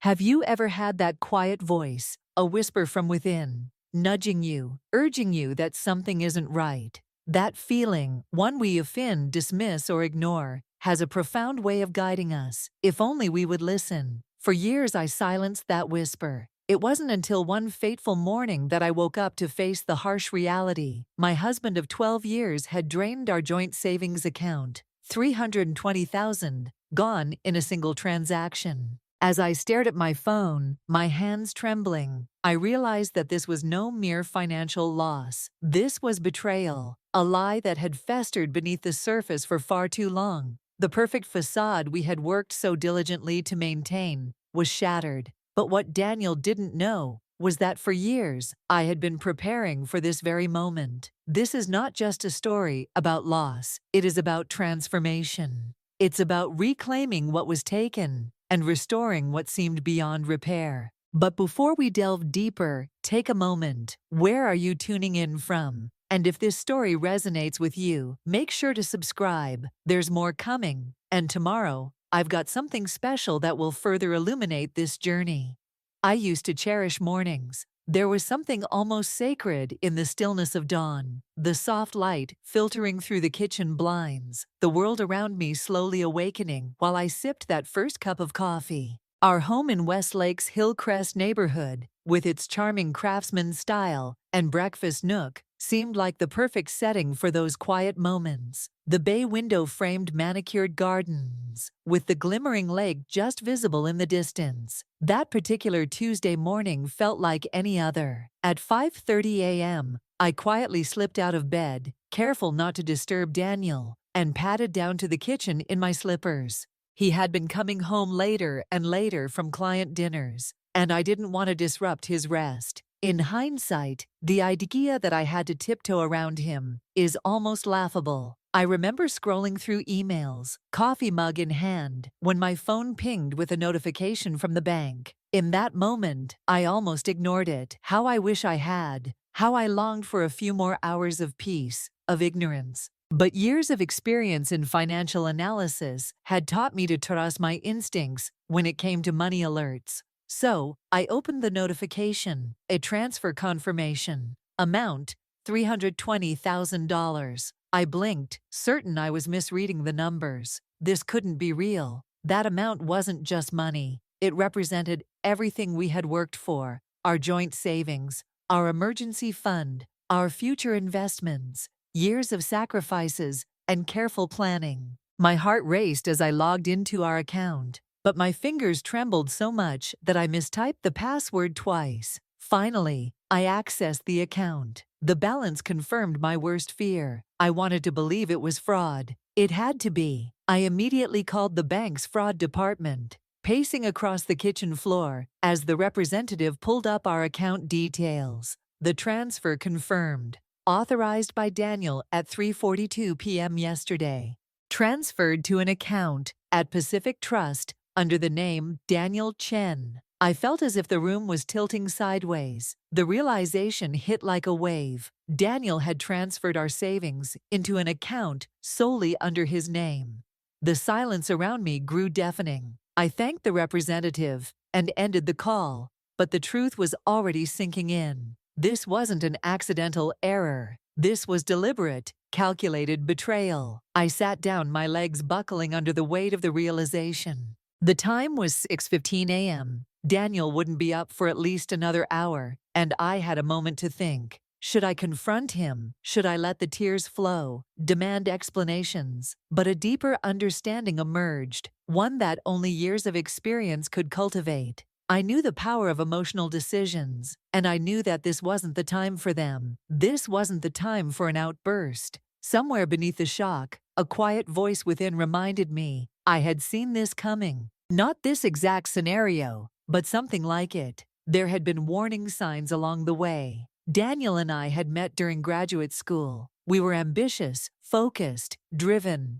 Have you ever had that quiet voice, a whisper from within, nudging you, urging you that something isn't right? That feeling, one we often dismiss or ignore, has a profound way of guiding us, if only we would listen. For years I silenced that whisper. It wasn't until one fateful morning that I woke up to face the harsh reality. My husband of 12 years had drained our joint savings account, $320,000, gone in a single transaction. As I stared at my phone, my hands trembling, I realized that this was no mere financial loss. This was betrayal, a lie that had festered beneath the surface for far too long. The perfect facade we had worked so diligently to maintain was shattered. But what Daniel didn't know was that for years I had been preparing for this very moment. This is not just a story about loss, it is about transformation. It's about reclaiming what was taken and restoring what seemed beyond repair. But before we delve deeper, take a moment. Where are you tuning in from? And if this story resonates with you, make sure to subscribe. There's more coming. And tomorrow, I've got something special that will further illuminate this journey. I used to cherish mornings. There was something almost sacred in the stillness of dawn, the soft light filtering through the kitchen blinds, the world around me slowly awakening while I sipped that first cup of coffee. Our home in Westlake's Hillcrest neighborhood, with its charming craftsman style and breakfast nook, seemed like the perfect setting for those quiet moments. The bay window-framed manicured gardens, with the glimmering lake just visible in the distance. That particular Tuesday morning felt like any other. At 5:30 a.m., I quietly slipped out of bed, careful not to disturb Daniel, and padded down to the kitchen in my slippers. He had been coming home later and later from client dinners, and I didn't want to disrupt his rest. In hindsight, the idea that I had to tiptoe around him is almost laughable. I remember scrolling through emails, coffee mug in hand, when my phone pinged with a notification from the bank. In that moment, I almost ignored it. How I wish I had. How I longed for a few more hours of peace, of ignorance. But years of experience in financial analysis had taught me to trust my instincts when it came to money alerts. So, I opened the notification, a transfer confirmation. Amount, $320,000. I blinked, certain I was misreading the numbers. This couldn't be real. That amount wasn't just money. It represented everything we had worked for, our joint savings, our emergency fund, our future investments, years of sacrifices and careful planning. My heart raced as I logged into our account, but my fingers trembled so much that I mistyped the password twice. Finally, I accessed the account. The balance confirmed my worst fear. I wanted to believe it was fraud. It had to be. I immediately called the bank's fraud department, pacing across the kitchen floor as the representative pulled up our account details. The transfer confirmed. Authorized by Daniel at 3:42 p.m. yesterday. Transferred to an account at Pacific Trust under the name Daniel Chen. I felt as if the room was tilting sideways. The realization hit like a wave. Daniel had transferred our savings into an account solely under his name. The silence around me grew deafening. I thanked the representative and ended the call, but the truth was already sinking in. This wasn't an accidental error. This was deliberate, calculated betrayal. I sat down, my legs buckling under the weight of the realization. The time was 6:15 a.m. Daniel wouldn't be up for at least another hour, and I had a moment to think. Should I confront him? Should I let the tears flow, demand explanations? But a deeper understanding emerged, one that only years of experience could cultivate. I knew the power of emotional decisions, and I knew that this wasn't the time for them. This wasn't the time for an outburst. Somewhere beneath the shock, a quiet voice within reminded me I had seen this coming. Not this exact scenario, but something like it. There had been warning signs along the way. Daniel and I had met during graduate school. We were ambitious, focused, driven.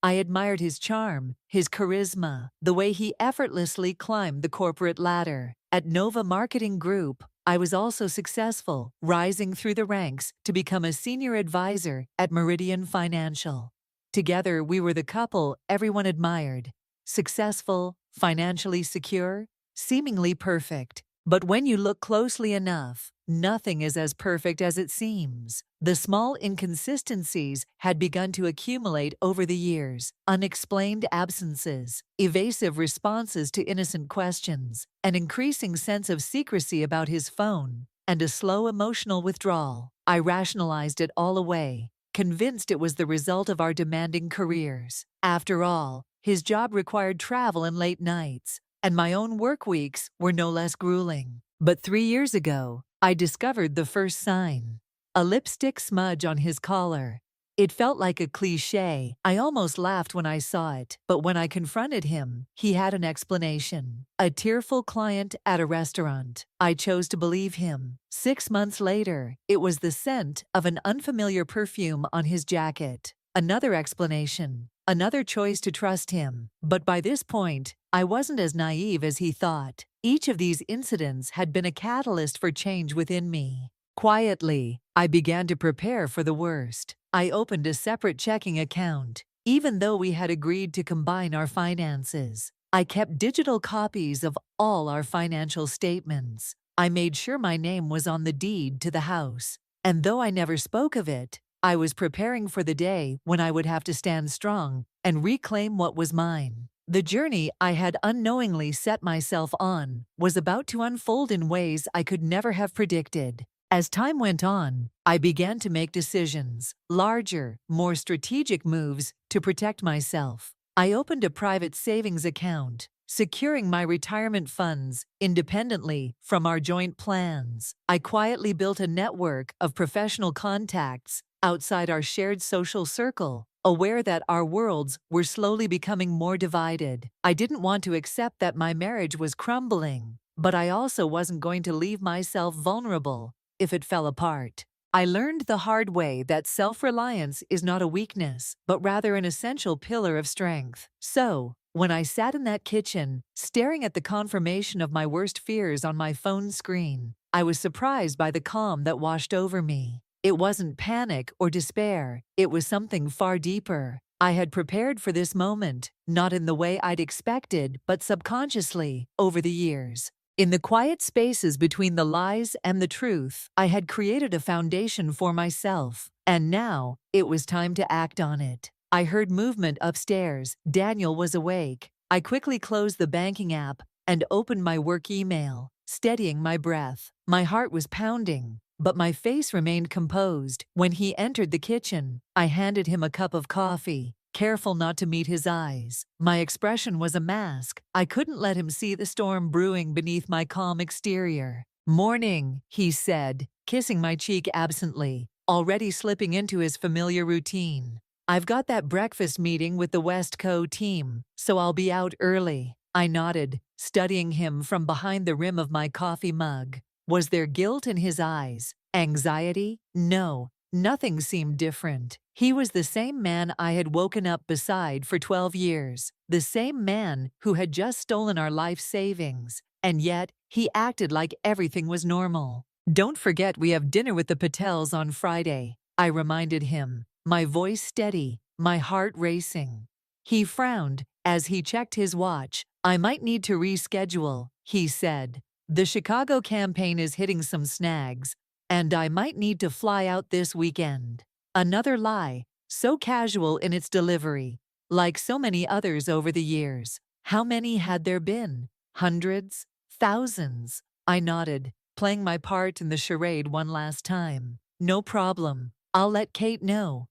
I admired his charm, his charisma, the way he effortlessly climbed the corporate ladder. At Nova Marketing Group, I was also successful, rising through the ranks to become a senior advisor at Meridian Financial. Together, we were the couple everyone admired. Successful, financially secure, seemingly perfect. But when you look closely enough, nothing is as perfect as it seems. The small inconsistencies had begun to accumulate over the years: unexplained absences, evasive responses to innocent questions, an increasing sense of secrecy about his phone, and a slow emotional withdrawal. I rationalized it all away, convinced it was the result of our demanding careers. After all, his job required travel and late nights, and my own work weeks were no less grueling. But 3 years ago, I discovered the first sign: a lipstick smudge on his collar. It felt like a cliché. I almost laughed when I saw it, but when I confronted him, he had an explanation. A tearful client at a restaurant. I chose to believe him. 6 months later, it was the scent of an unfamiliar perfume on his jacket. Another explanation. Another choice to trust him. But by this point, I wasn't as naive as he thought. Each of these incidents had been a catalyst for change within me. Quietly, I began to prepare for the worst. I opened a separate checking account, even though we had agreed to combine our finances. I kept digital copies of all our financial statements. I made sure my name was on the deed to the house. And though I never spoke of it, I was preparing for the day when I would have to stand strong and reclaim what was mine. The journey I had unknowingly set myself on was about to unfold in ways I could never have predicted. As time went on, I began to make decisions, larger, more strategic moves to protect myself. I opened a private savings account, securing my retirement funds independently from our joint plans. I quietly built a network of professional contacts outside our shared social circle, aware that our worlds were slowly becoming more divided. I didn't want to accept that my marriage was crumbling, but I also wasn't going to leave myself vulnerable if it fell apart. I learned the hard way that self-reliance is not a weakness, but rather an essential pillar of strength. So, when I sat in that kitchen, staring at the confirmation of my worst fears on my phone screen, I was surprised by the calm that washed over me. It wasn't panic or despair, it was something far deeper. I had prepared for this moment, not in the way I'd expected, but subconsciously, over the years. In the quiet spaces between the lies and the truth, I had created a foundation for myself, and now it was time to act on it. I heard movement upstairs. Daniel was awake. I quickly closed the banking app and opened my work email, steadying my breath. My heart was pounding, but my face remained composed. When he entered the kitchen, I handed him a cup of coffee, careful not to meet his eyes. My expression was a mask. I couldn't let him see the storm brewing beneath my calm exterior. "Morning," he said, kissing my cheek absently, already slipping into his familiar routine. "I've got that breakfast meeting with the West Co team, so I'll be out early." I nodded, studying him from behind the rim of my coffee mug. Was there guilt in his eyes? Anxiety? No, nothing seemed different. He was the same man I had woken up beside for 12 years, the same man who had just stolen our life savings, and yet he acted like everything was normal. "Don't forget we have dinner with the Patels on Friday," I reminded him, my voice steady, my heart racing. He frowned as he checked his watch. "I might need to reschedule," he said. "The Chicago campaign is hitting some snags, and I might need to fly out this weekend." Another lie, so casual in its delivery, like so many others over the years. How many had there been? Hundreds? Thousands? I nodded, playing my part in the charade one last time. "No problem. I'll let Kate know."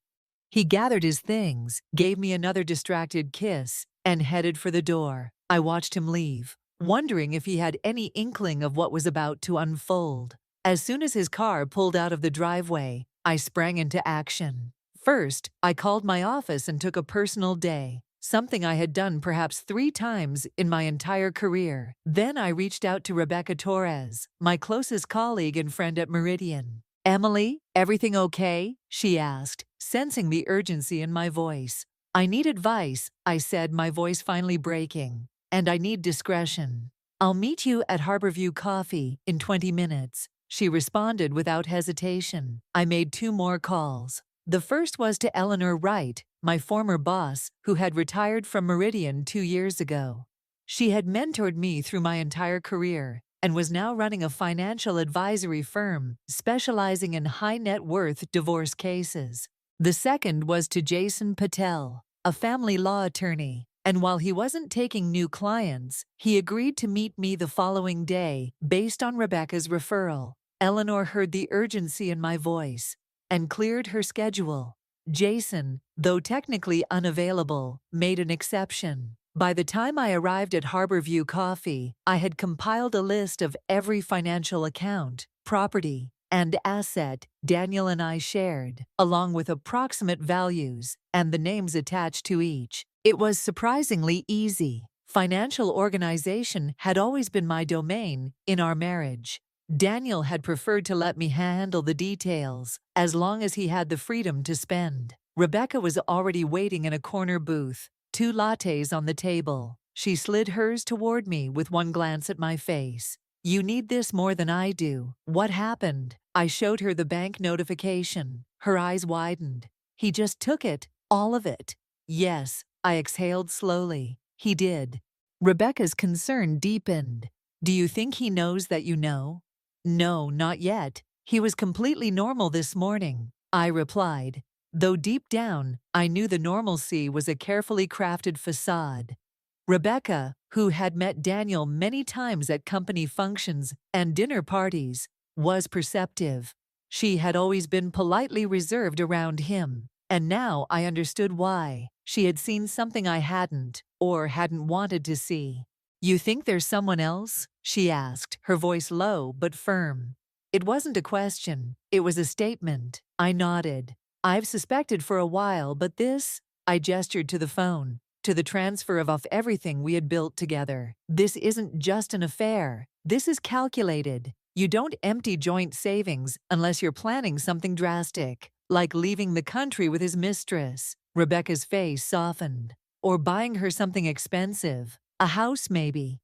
He gathered his things, gave me another distracted kiss, and headed for the door. I watched him leave, wondering if he had any inkling of what was about to unfold. As soon as his car pulled out of the driveway, I sprang into action. First, I called my office and took a personal day, something I had done perhaps 3 times in my entire career. Then I reached out to Rebecca Torres, my closest colleague and friend at Meridian. "Emily, everything okay?" she asked, sensing the urgency in my voice. "I need advice," I said, my voice finally breaking. "And I need discretion." "I'll meet you at Harborview Coffee in 20 minutes. She responded without hesitation. I made 2 more calls. The first was to Eleanor Wright, my former boss, who had retired from Meridian 2 years ago. She had mentored me through my entire career and was now running a financial advisory firm specializing in high net worth divorce cases. The second was to Jason Patel, a family law attorney, and while he wasn't taking new clients, he agreed to meet me the following day based on Rebecca's referral. Eleanor heard the urgency in my voice and cleared her schedule. Jason, though technically unavailable, made an exception. By the time I arrived at Harborview Coffee, I had compiled a list of every financial account, property, and asset Daniel and I shared, along with approximate values and the names attached to each. It was surprisingly easy. Financial organization had always been my domain in our marriage. Daniel had preferred to let me handle the details, as long as he had the freedom to spend. Rebecca was already waiting in a corner booth, 2 lattes on the table. She slid hers toward me with one glance at my face. "You need this more than I do. What happened?" I showed her the bank notification. Her eyes widened. "He just took it, all of it." "Yes," I exhaled slowly. "He did." Rebecca's concern deepened. "Do you think he knows that you know?" "No, not yet. He was completely normal this morning," I replied, though deep down, I knew the normalcy was a carefully crafted facade. Rebecca, who had met Daniel many times at company functions and dinner parties, was perceptive. She had always been politely reserved around him, and now I understood why. She had seen something I hadn't, or hadn't wanted to see. "You think there's someone else?" she asked, her voice low but firm. It wasn't a question, it was a statement. I nodded. "I've suspected for a while, but this," I gestured to the phone, "to the transfer of everything we had built together. This isn't just an affair. This is calculated. You don't empty joint savings unless you're planning something drastic, like leaving the country with his mistress." Rebecca's face softened. "Or buying her something expensive. A house, maybe."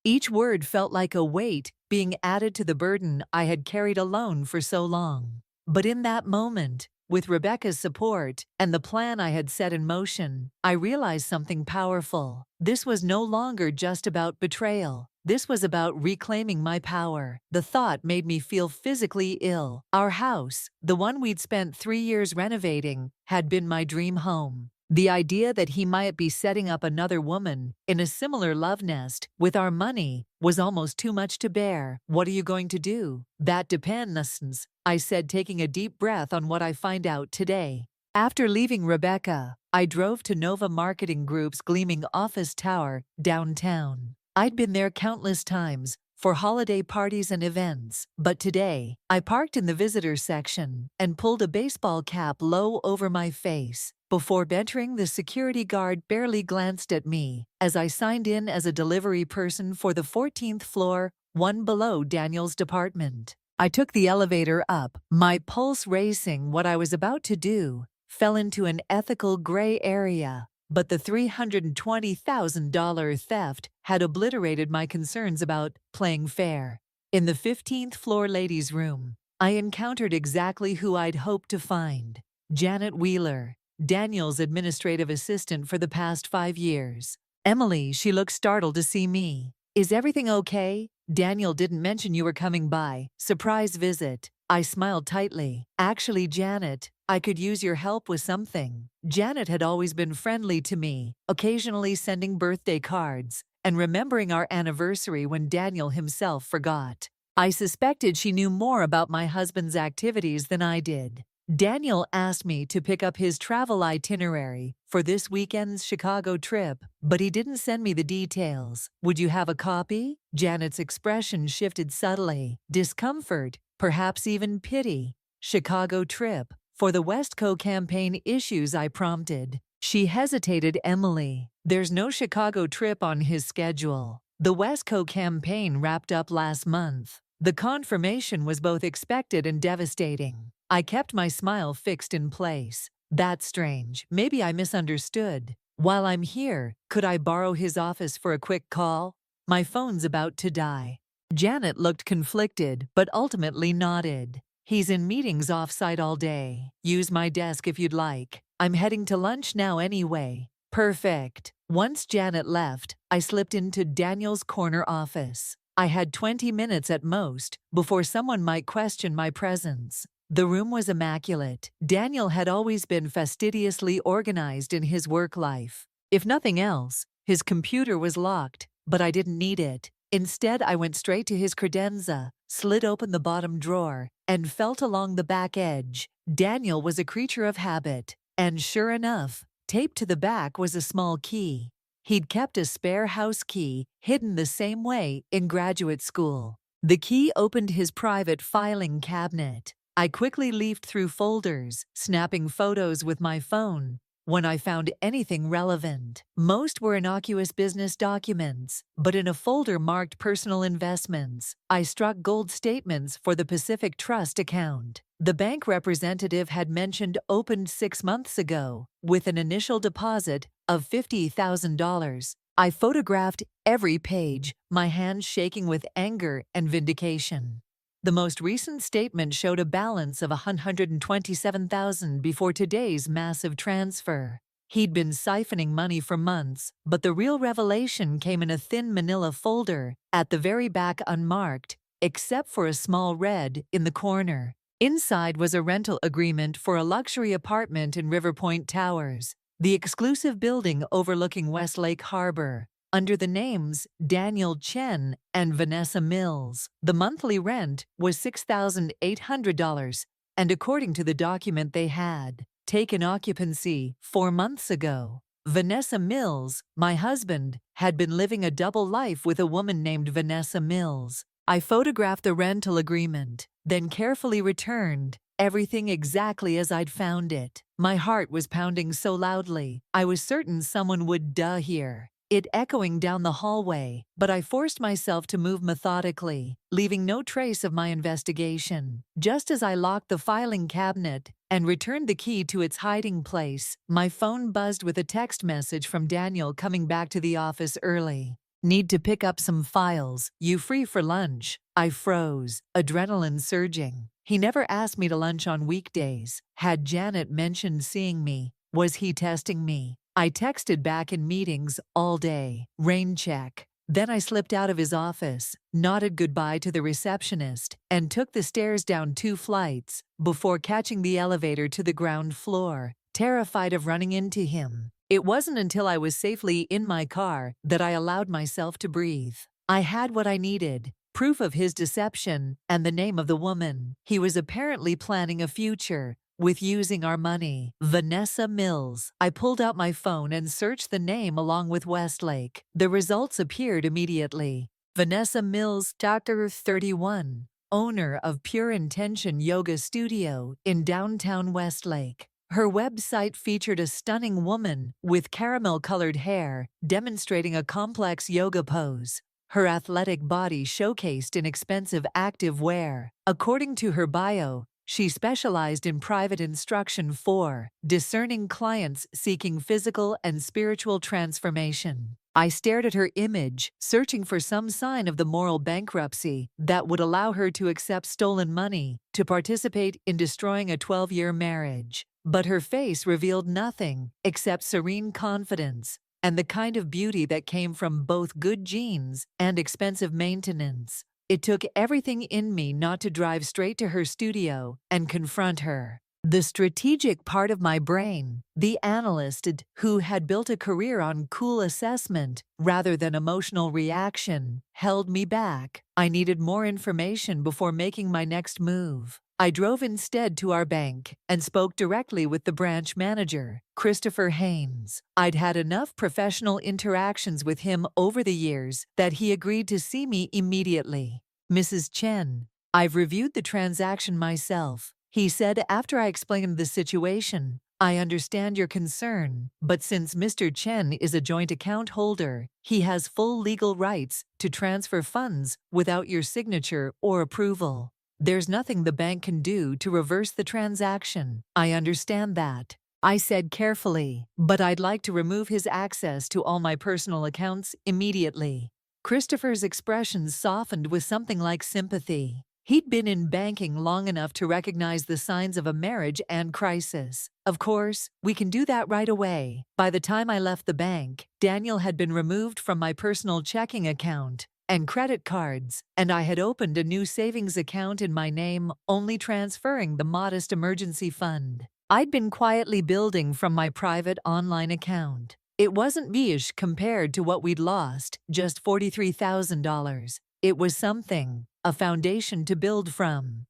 Each word felt like a weight being added to the burden I had carried alone for so long. But in that moment, with Rebecca's support and the plan I had set in motion, I realized something powerful. This was no longer just about betrayal. This was about reclaiming my power. The thought made me feel physically ill. Our house, the one we'd spent 3 years renovating, had been my dream home. The idea that he might be setting up another woman in a similar love nest with our money was almost too much to bear. "What are you going to do?" "That depends," I said, taking a deep breath on what I find out today. After leaving Rebecca, I drove to Nova Marketing Group's gleaming office tower downtown. I'd been there countless times for holiday parties and events, but today, I parked in the visitors section and pulled a baseball cap low over my face. Before entering, the security guard barely glanced at me as I signed in as a delivery person for the 14th floor, one below Daniel's department. I took the elevator up, my pulse racing. What I was about to do fell into an ethical gray area, but the $320,000 theft had obliterated my concerns about playing fair. In the 15th floor ladies' room, I encountered exactly who I'd hoped to find: Janet Wheeler, Daniel's administrative assistant for the past 5 years. "Emily," she looked startled to see me. "Is everything okay? Daniel didn't mention you were coming by. Surprise visit." I smiled tightly. "Actually, Janet, I could use your help with something." Janet had always been friendly to me, occasionally sending birthday cards and remembering our anniversary when Daniel himself forgot. I suspected she knew more about my husband's activities than I did. Daniel asked me to pick up his travel itinerary for this weekend's Chicago trip, but he didn't send me the details. "Would you have a copy?" Janet's expression shifted subtly. Discomfort, perhaps even pity. "Chicago trip. For the Westco campaign issues," I prompted. She hesitated. "Emily, there's no Chicago trip on his schedule. The Westco campaign wrapped up last month." The confirmation was both expected and devastating. I kept my smile fixed in place. "That's strange. Maybe I misunderstood. While I'm here, could I borrow his office for a quick call? My phone's about to die." Janet looked conflicted, but ultimately nodded. "He's in meetings off-site all day. Use my desk if you'd like. I'm heading to lunch now anyway." Perfect. Once Janet left, I slipped into Daniel's corner office. I had 20 minutes at most before someone might question my presence. The room was immaculate. Daniel had always been fastidiously organized in his work life. If nothing else, his computer was locked, but I didn't need it. Instead, I went straight to his credenza, slid open the bottom drawer, and felt along the back edge. Daniel was a creature of habit, and sure enough, taped to the back was a small key. He'd kept a spare house key hidden the same way in graduate school. The key opened his private filing cabinet. I quickly leafed through folders, snapping photos with my phone when I found anything relevant. Most were innocuous business documents, but in a folder marked personal investments, I struck gold statements for the Pacific Trust account. The bank representative had mentioned opened 6 months ago, with an initial deposit of $50,000. I photographed every page, my hands shaking with anger and vindication. The most recent statement showed a balance of $127,000 before today's massive transfer. He'd been siphoning money for months, but the real revelation came in a thin manila folder, at the very back unmarked, except for a small red in the corner. Inside was a rental agreement for a luxury apartment in River Point Towers, the exclusive building overlooking Westlake Harbor. Under the names Daniel Chen and Vanessa Mills, the monthly rent was $6,800, and according to the document they had taken occupancy 4 months ago. Vanessa Mills, my husband, had been living a double life with a woman named Vanessa Mills. I photographed the rental agreement, then carefully returned everything exactly as I'd found it. My heart was pounding so loudly, I was certain someone would hear it echoing down the hallway, but I forced myself to move methodically, leaving no trace of my investigation. Just as I locked the filing cabinet and returned the key to its hiding place, my phone buzzed with a text message from Daniel coming back to the office early. Need to pick up some files. You free for lunch? I froze, adrenaline surging. He never asked me to lunch on weekdays. Had Janet mentioned seeing me? Was he testing me? I texted back in meetings all day. Rain check. Then I slipped out of his office, nodded goodbye to the receptionist, and took the stairs down 2 flights before catching the elevator to the ground floor, terrified of running into him. It wasn't until I was safely in my car that I allowed myself to breathe. I had what I needed, proof of his deception and the name of the woman. He was apparently planning a future with using our money. Vanessa Mills. I pulled out my phone and searched the name along with Westlake. The results appeared immediately. Vanessa Mills, Dr. 31, owner of Pure Intention Yoga Studio in downtown Westlake. Her website featured a stunning woman with caramel-colored hair demonstrating a complex yoga pose. Her athletic body showcased in expensive active wear. According to her bio, she specialized in private instruction for discerning clients seeking physical and spiritual transformation. I stared at her image, searching for some sign of the moral bankruptcy that would allow her to accept stolen money to participate in destroying a 12-year marriage. But her face revealed nothing except serene confidence and the kind of beauty that came from both good genes and expensive maintenance. It took everything in me not to drive straight to her studio and confront her. The strategic part of my brain, the analyst who had built a career on cool assessment rather than emotional reaction, held me back. I needed more information before making my next move. I drove instead to our bank and spoke directly with the branch manager, Christopher Haynes. I'd had enough professional interactions with him over the years that he agreed to see me immediately. Mrs. Chen, I've reviewed the transaction myself, he said after I explained the situation. I understand your concern, but since Mr. Chen is a joint account holder, he has full legal rights to transfer funds without your signature or approval. There's nothing the bank can do to reverse the transaction. I understand that, I said carefully, but I'd like to remove his access to all my personal accounts immediately. Christopher's expression softened with something like sympathy. He'd been in banking long enough to recognize the signs of a marriage and crisis. Of course, we can do that right away. By the time I left the bank, Daniel had been removed from my personal checking account and credit cards, and I had opened a new savings account in my name, only transferring the modest emergency fund I'd been quietly building from my private online account. It wasn't much compared to what we'd lost, just $43,000. It was something, a foundation to build from.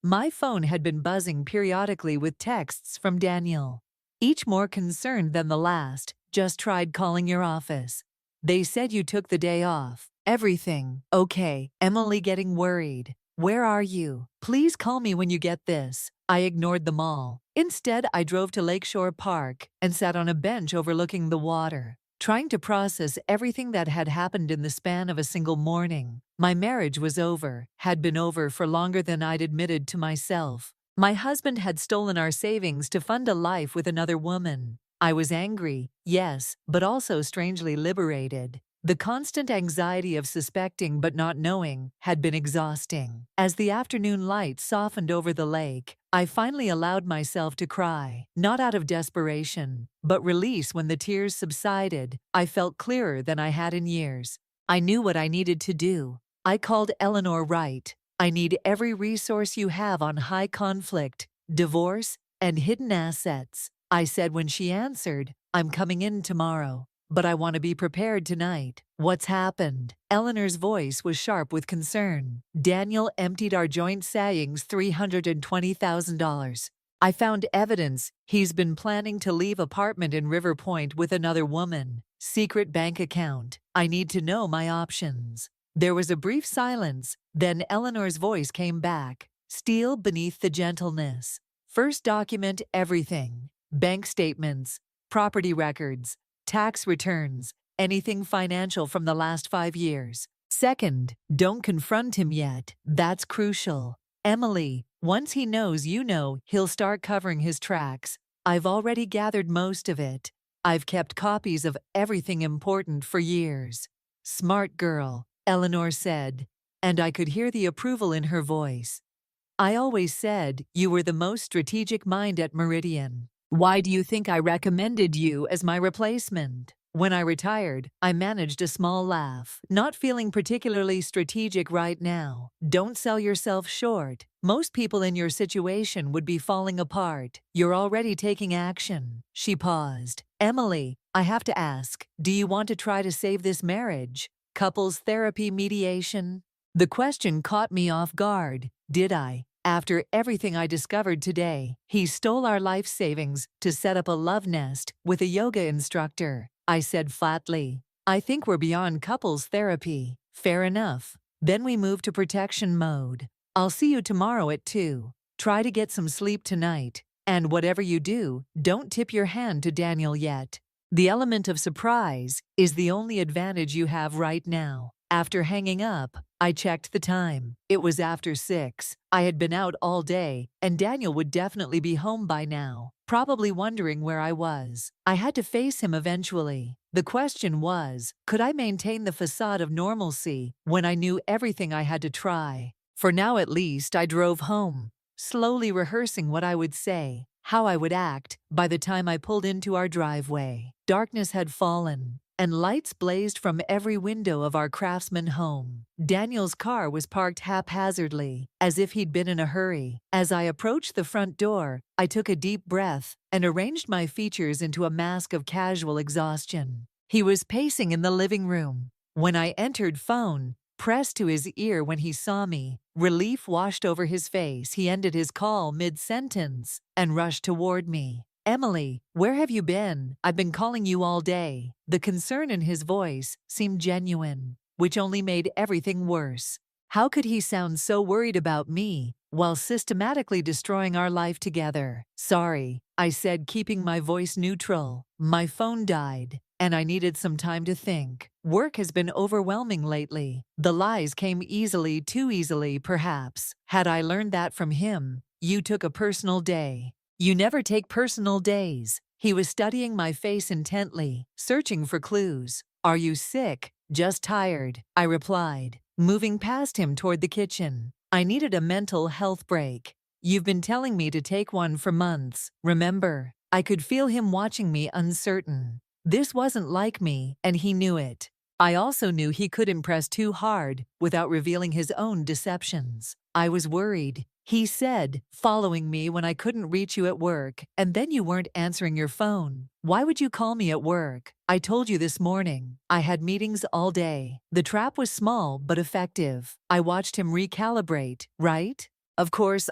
My phone had been buzzing periodically with texts from Daniel, each more concerned than the last. Just tried calling your office. They said you took the day off. Everything okay? Emily getting worried. Where are you? Please call me when you get this. I ignored them all. Instead, I drove to Lakeshore Park and sat on a bench overlooking the water, trying to process everything that had happened in the span of a single morning. My marriage was over, had been over for longer than I'd admitted to myself. My husband had stolen our savings to fund a life with another woman. I was angry, yes, but also strangely liberated. The constant anxiety of suspecting but not knowing had been exhausting. As the afternoon light softened over the lake, I finally allowed myself to cry, not out of desperation, but release. When the tears subsided, I felt clearer than I had in years. I knew what I needed to do. I called Eleanor Wright. I need every resource you have on high conflict, divorce, and hidden assets, I said when she answered. I'm coming in tomorrow, but I want to be prepared tonight. What's happened? Eleanor's voice was sharp with concern. Daniel emptied our joint savings $320,000. I found evidence he's been planning to leave apartment in River Point with another woman. Secret bank account. I need to know my options. There was a brief silence, then Eleanor's voice came back. Steel beneath the gentleness. First, document everything. Bank statements, property records, tax returns, anything financial from the last 5 years. Second, don't confront him yet. That's crucial. Emily, once he knows you know, he'll start covering his tracks. I've already gathered most of it. I've kept copies of everything important for years. Smart girl, Eleanor said, and I could hear the approval in her voice. I always said you were the most strategic mind at Meridian. Why do you think I recommended you as my replacement? When I retired, I managed a small laugh. Not feeling particularly strategic right now. Don't sell yourself short. Most people in your situation would be falling apart. You're already taking action. She paused. Emily, I have to ask, do you want to try to save this marriage? Couples therapy, mediation? The question caught me off guard. Did I? After everything I discovered today, he stole our life savings to set up a love nest with a yoga instructor. I said flatly, I think we're beyond couples therapy. Fair enough. Then we moved to protection mode. I'll see you tomorrow at 2. Try to get some sleep tonight. And whatever you do, don't tip your hand to Daniel yet. The element of surprise is the only advantage you have right now. After hanging up, I checked the time. It was after 6. I had been out all day, and Daniel would definitely be home by now, probably wondering where I was. I had to face him eventually. The question was, could I maintain the facade of normalcy when I knew everything I had to try? For now at least, I drove home, slowly rehearsing what I would say, how I would act. By the time I pulled into our driveway, darkness had fallen, and lights blazed from every window of our Craftsman home. Daniel's car was parked haphazardly, as if he'd been in a hurry. As I approached the front door, I took a deep breath and arranged my features into a mask of casual exhaustion. He was pacing in the living room. When I entered, phone pressed to his ear. When he saw me, relief washed over his face. He ended his call mid-sentence and rushed toward me. Emily, where have you been? I've been calling you all day. The concern in his voice seemed genuine, which only made everything worse. How could he sound so worried about me while systematically destroying our life together? Sorry, I said, keeping my voice neutral. My phone died, and I needed some time to think. Work has been overwhelming lately. The lies came easily, too easily, perhaps. Had I learned that from him? You took a personal day. You never take personal days. He was studying my face intently, searching for clues. Are you sick? Just tired, I replied, moving past him toward the kitchen. I needed a mental health break. You've been telling me to take one for months, remember? I could feel him watching me, uncertain. This wasn't like me, and he knew it. I also knew he couldn't press too hard without revealing his own deceptions. I was worried. He said, following me when I couldn't reach you at work, and then you weren't answering your phone. Why would you call me at work? I told you this morning. I had meetings all day. The trap was small but effective. I watched him recalibrate, right? Of course,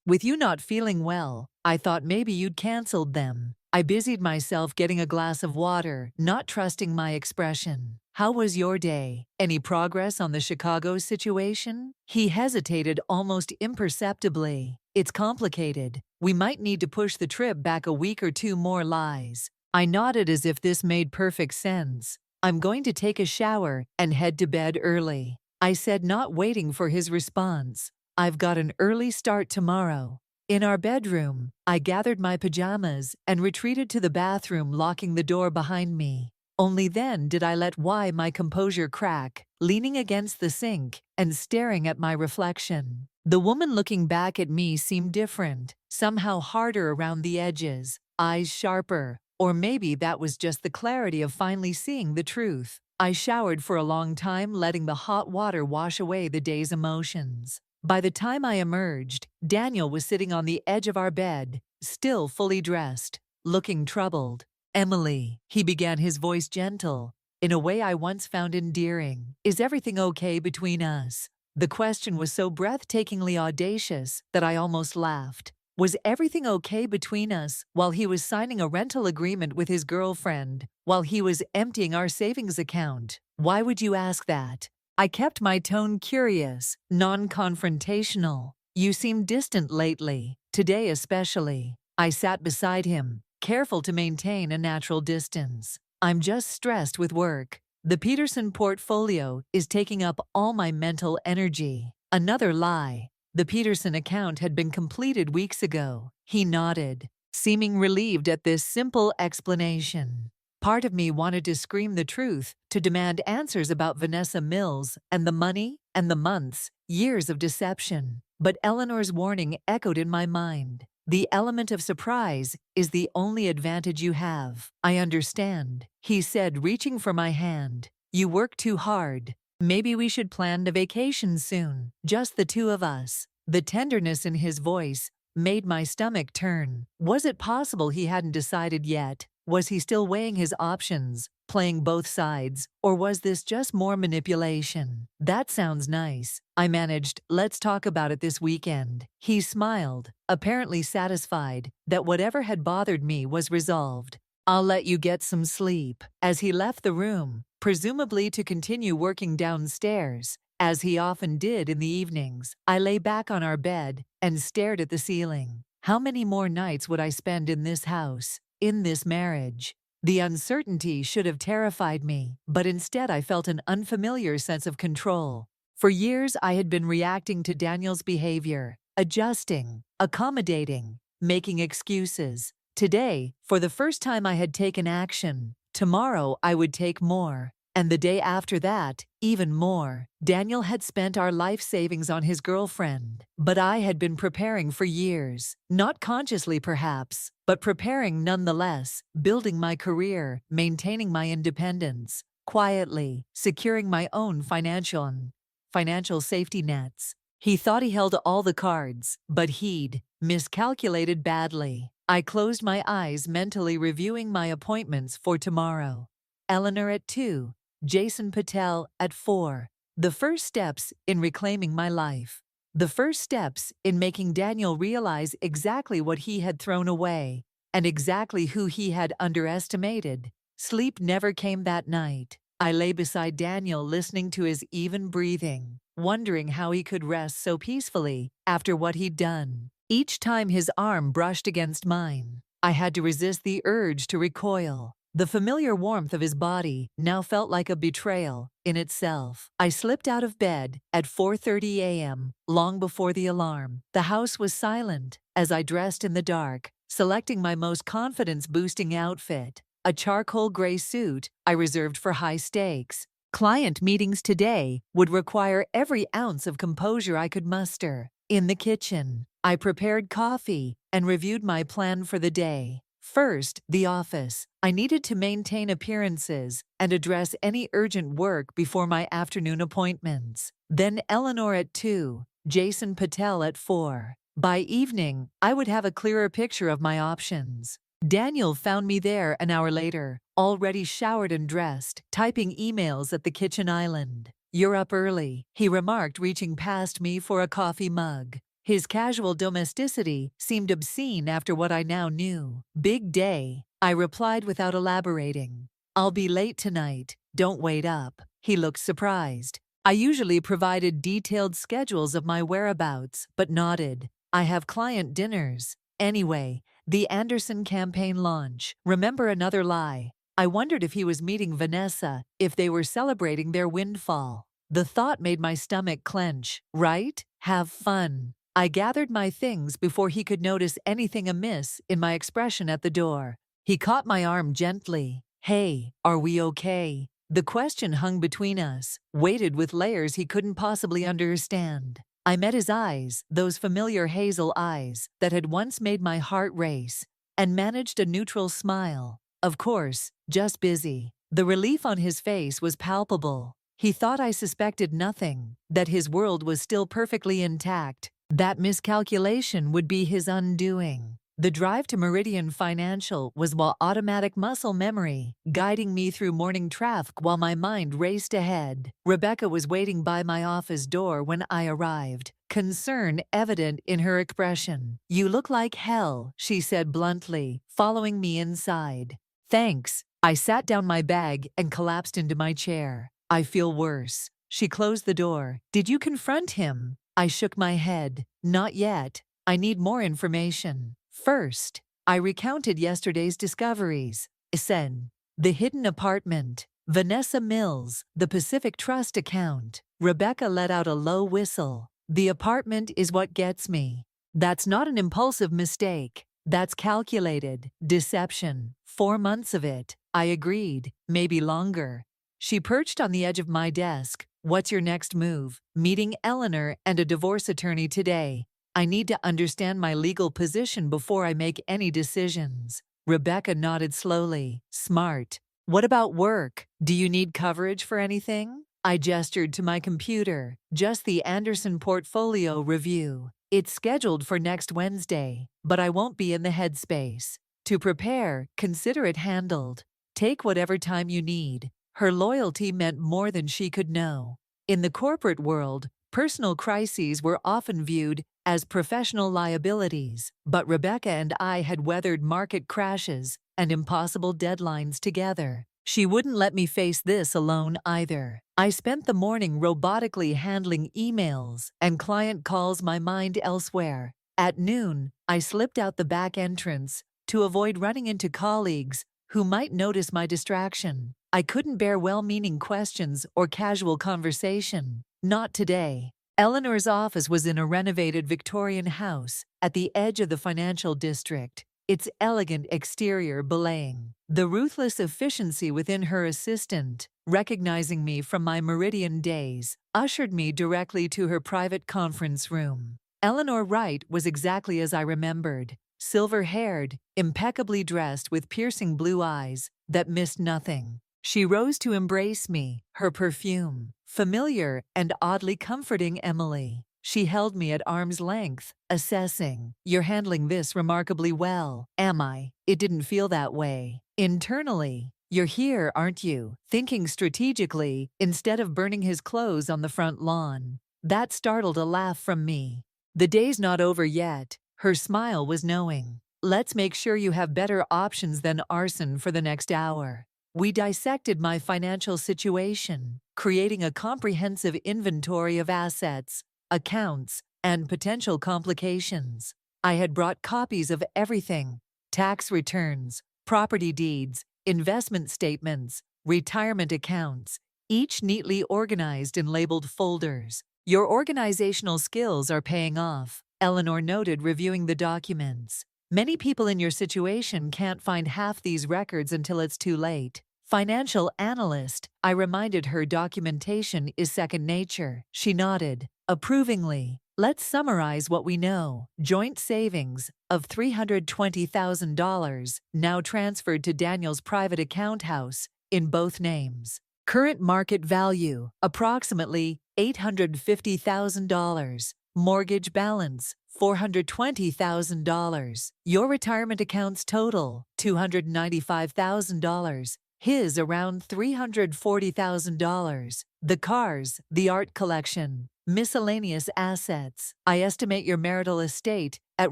with you not feeling well, I thought maybe you'd canceled them. I busied myself getting a glass of water, not trusting my expression. How was your day? Any progress on the Chicago situation? He hesitated almost imperceptibly. It's complicated. We might need to push the trip back a week or two more. Lies. I nodded as if this made perfect sense. I'm going to take a shower and head to bed early, I said, not waiting for his response. I've got an early start tomorrow. In our bedroom, I gathered my pajamas and retreated to the bathroom, locking the door behind me. Only then did I let my composure crack, leaning against the sink and staring at my reflection. The woman looking back at me seemed different, somehow harder around the edges, eyes sharper, or maybe that was just the clarity of finally seeing the truth. I showered for a long time, letting the hot water wash away the day's emotions. By the time I emerged, Daniel was sitting on the edge of our bed, still fully dressed, looking troubled. Emily, he began, his voice gentle, in a way I once found endearing. Is everything okay between us? The question was so breathtakingly audacious that I almost laughed. Was everything okay between us while he was signing a rental agreement with his girlfriend, while he was emptying our savings account? Why would you ask that? I kept my tone curious, non-confrontational. You seem distant lately, today especially. I sat beside him, careful to maintain a natural distance. I'm just stressed with work. The Peterson portfolio is taking up all my mental energy. Another lie. The Peterson account had been completed weeks ago. He nodded, seeming relieved at this simple explanation. Part of me wanted to scream the truth, to demand answers about Vanessa Mills and the money and the months, years of deception. But Eleanor's warning echoed in my mind. The element of surprise is the only advantage you have. I understand, he said, reaching for my hand. You work too hard. Maybe we should plan a vacation soon, just the two of us. The tenderness in his voice made my stomach turn. Was it possible he hadn't decided yet? Was he still weighing his options, playing both sides, or was this just more manipulation? That sounds nice, I managed. Let's talk about it this weekend. He smiled, apparently satisfied that whatever had bothered me was resolved. I'll let you get some sleep. As he left the room, presumably to continue working downstairs, as he often did in the evenings, I lay back on our bed and stared at the ceiling. How many more nights would I spend in this house, in this marriage? The uncertainty should have terrified me, but instead I felt an unfamiliar sense of control. For years I had been reacting to Daniel's behavior, adjusting, accommodating, making excuses. Today, for the first time, I had taken action. Tomorrow I would take more. And the day after that, even more. Daniel had spent our life savings on his girlfriend, but I had been preparing for years. Not consciously perhaps, but preparing nonetheless, building my career, maintaining my independence, quietly, securing my own financial safety nets. He thought he held all the cards, but he'd miscalculated badly. I closed my eyes, mentally reviewing my appointments for tomorrow. Eleanor at 2. Jason Patel at 4. The first steps in reclaiming my life. The first steps in making Daniel realize exactly what he had thrown away and exactly who he had underestimated. Sleep never came that night. I lay beside Daniel, listening to his even breathing, wondering how he could rest so peacefully after what he'd done. Each time his arm brushed against mine, I had to resist the urge to recoil. The familiar warmth of his body now felt like a betrayal in itself. I slipped out of bed at 4:30 a.m., long before the alarm. The house was silent as I dressed in the dark, selecting my most confidence-boosting outfit, a charcoal gray suit I reserved for high stakes. Client meetings today would require every ounce of composure I could muster. In the kitchen, I prepared coffee and reviewed my plan for the day. First, the office. I needed to maintain appearances and address any urgent work before my afternoon appointments. Then Eleanor at 2, Jason Patel at 4. By evening, I would have a clearer picture of my options. Daniel found me there an hour later, already showered and dressed, typing emails at the kitchen island. "You're up early," he remarked, reaching past me for a coffee mug. His casual domesticity seemed obscene after what I now knew. "Big day," I replied without elaborating. "I'll be late tonight. Don't wait up." He looked surprised. I usually provided detailed schedules of my whereabouts, but nodded. "I have client dinners. Anyway, the Anderson campaign launch. Remember another lie." I wondered if he was meeting Vanessa, if they were celebrating their windfall. The thought made my stomach clench. Right? Have fun. I gathered my things before he could notice anything amiss in my expression at the door. He caught my arm gently. "Hey, are we okay?" The question hung between us, weighted with layers he couldn't possibly understand. I met his eyes, those familiar hazel eyes that had once made my heart race, and managed a neutral smile. "Of course, just busy." The relief on his face was palpable. He thought I suspected nothing, that his world was still perfectly intact, that miscalculation would be his undoing. The drive to Meridian Financial was automatic muscle memory, guiding me through morning traffic while my mind raced ahead. Rebecca was waiting by my office door when I arrived, concern evident in her expression. "You look like hell," she said bluntly, following me inside. "Thanks." I sat down my bag and collapsed into my chair. "I feel worse." She closed the door. "Did you confront him?" I shook my head. "Not yet. I need more information." First, I recounted yesterday's discoveries. Sen, the hidden apartment, Vanessa Mills, the Pacific Trust account. Rebecca let out a low whistle. "The apartment is what gets me." "That's not an impulsive mistake. That's calculated deception. 4 months of it." I agreed. "Maybe longer." She perched on the edge of my desk. "What's your next move?" "Meeting Eleanor and a divorce attorney today. I need to understand my legal position before I make any decisions." Rebecca nodded slowly. "Smart. What about work? Do you need coverage for anything?" I gestured to my computer. "Just the Anderson portfolio review. It's scheduled for next Wednesday, but I won't be in the headspace. To prepare, consider it handled. Take whatever time you need." Her loyalty meant more than she could know. In the corporate world, personal crises were often viewed as professional liabilities, but Rebecca and I had weathered market crashes and impossible deadlines together. She wouldn't let me face this alone either. I spent the morning robotically handling emails and client calls, my mind elsewhere. At noon, I slipped out the back entrance to avoid running into colleagues who might notice my distraction. I couldn't bear well-meaning questions or casual conversation. Not today. Eleanor's office was in a renovated Victorian house at the edge of the financial district, its elegant exterior belaying the ruthless efficiency within. Her assistant, recognizing me from my Meridian days, ushered me directly to her private conference room. Eleanor Wright was exactly as I remembered, silver-haired, impeccably dressed with piercing blue eyes that missed nothing. She rose to embrace me, her perfume, familiar and oddly comforting. "Emily." She held me at arm's length, assessing. "You're handling this remarkably well." "Am I?" It didn't feel that way. Internally, "You're here, aren't you, thinking strategically instead of burning his clothes on the front lawn." That startled a laugh from me. "The day's not over yet." Her smile was knowing. "Let's make sure you have better options than arson for the next hour." We dissected my financial situation, creating a comprehensive inventory of assets, accounts, and potential complications. I had brought copies of everything: tax returns, property deeds, investment statements, retirement accounts, each neatly organized in labeled folders. "Your organizational skills are paying off," Eleanor noted, reviewing the documents. "Many people in your situation can't find half these records until it's too late." Financial analyst, I reminded her documentation is second nature. She nodded approvingly. Let's summarize what we know. Joint savings of $320,000 now transferred to Daniel's private account house in both names. Current market value approximately $850,000. Mortgage balance $420,000. Your retirement accounts total $295,000. His around $340,000. The cars, the art collection, miscellaneous assets. I estimate your marital estate at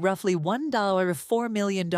roughly $4 million,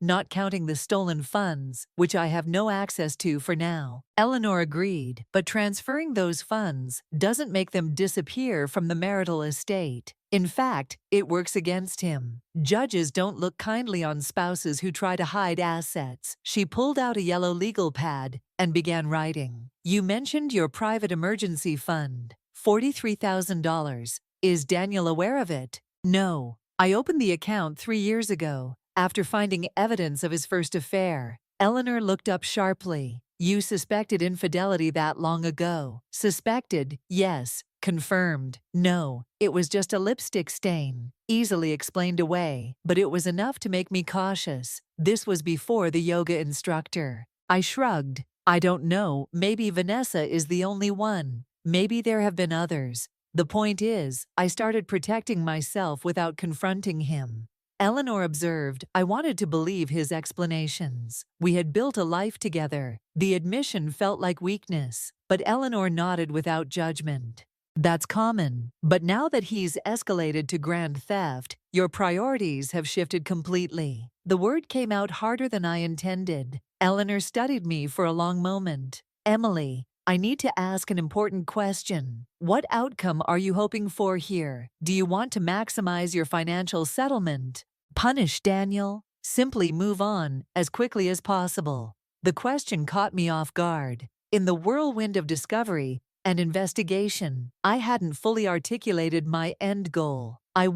not counting the stolen funds, which I have no access to for now. Eleanor agreed, but transferring those funds doesn't make them disappear from the marital estate. In fact, it works against him. Judges don't look kindly on spouses who try to hide assets. She pulled out a yellow legal pad and began writing. You mentioned your private emergency fund, $43,000. Is Daniel aware of it? No. I opened the account 3 years ago, after finding evidence of his first affair. Eleanor looked up sharply. You suspected infidelity that long ago. Suspected, yes. Confirmed. No, it was just a lipstick stain. Easily explained away, but it was enough to make me cautious. This was before the yoga instructor. I shrugged. I don't know, maybe Vanessa is the only one. Maybe there have been others. The point is, I started protecting myself without confronting him. Eleanor observed. I wanted to believe his explanations. We had built a life together. The admission felt like weakness, but Eleanor nodded without judgment. That's common. But now that he's escalated to grand theft, your priorities have shifted completely. The word came out harder than I intended. Eleanor studied me for a long moment. Emily, I need to ask an important question. What outcome are you hoping for here? Do you want to maximize your financial settlement? Punish Daniel? Simply move on as quickly as possible. The question caught me off guard. In the whirlwind of discovery and investigation, I hadn't fully articulated my end goal. I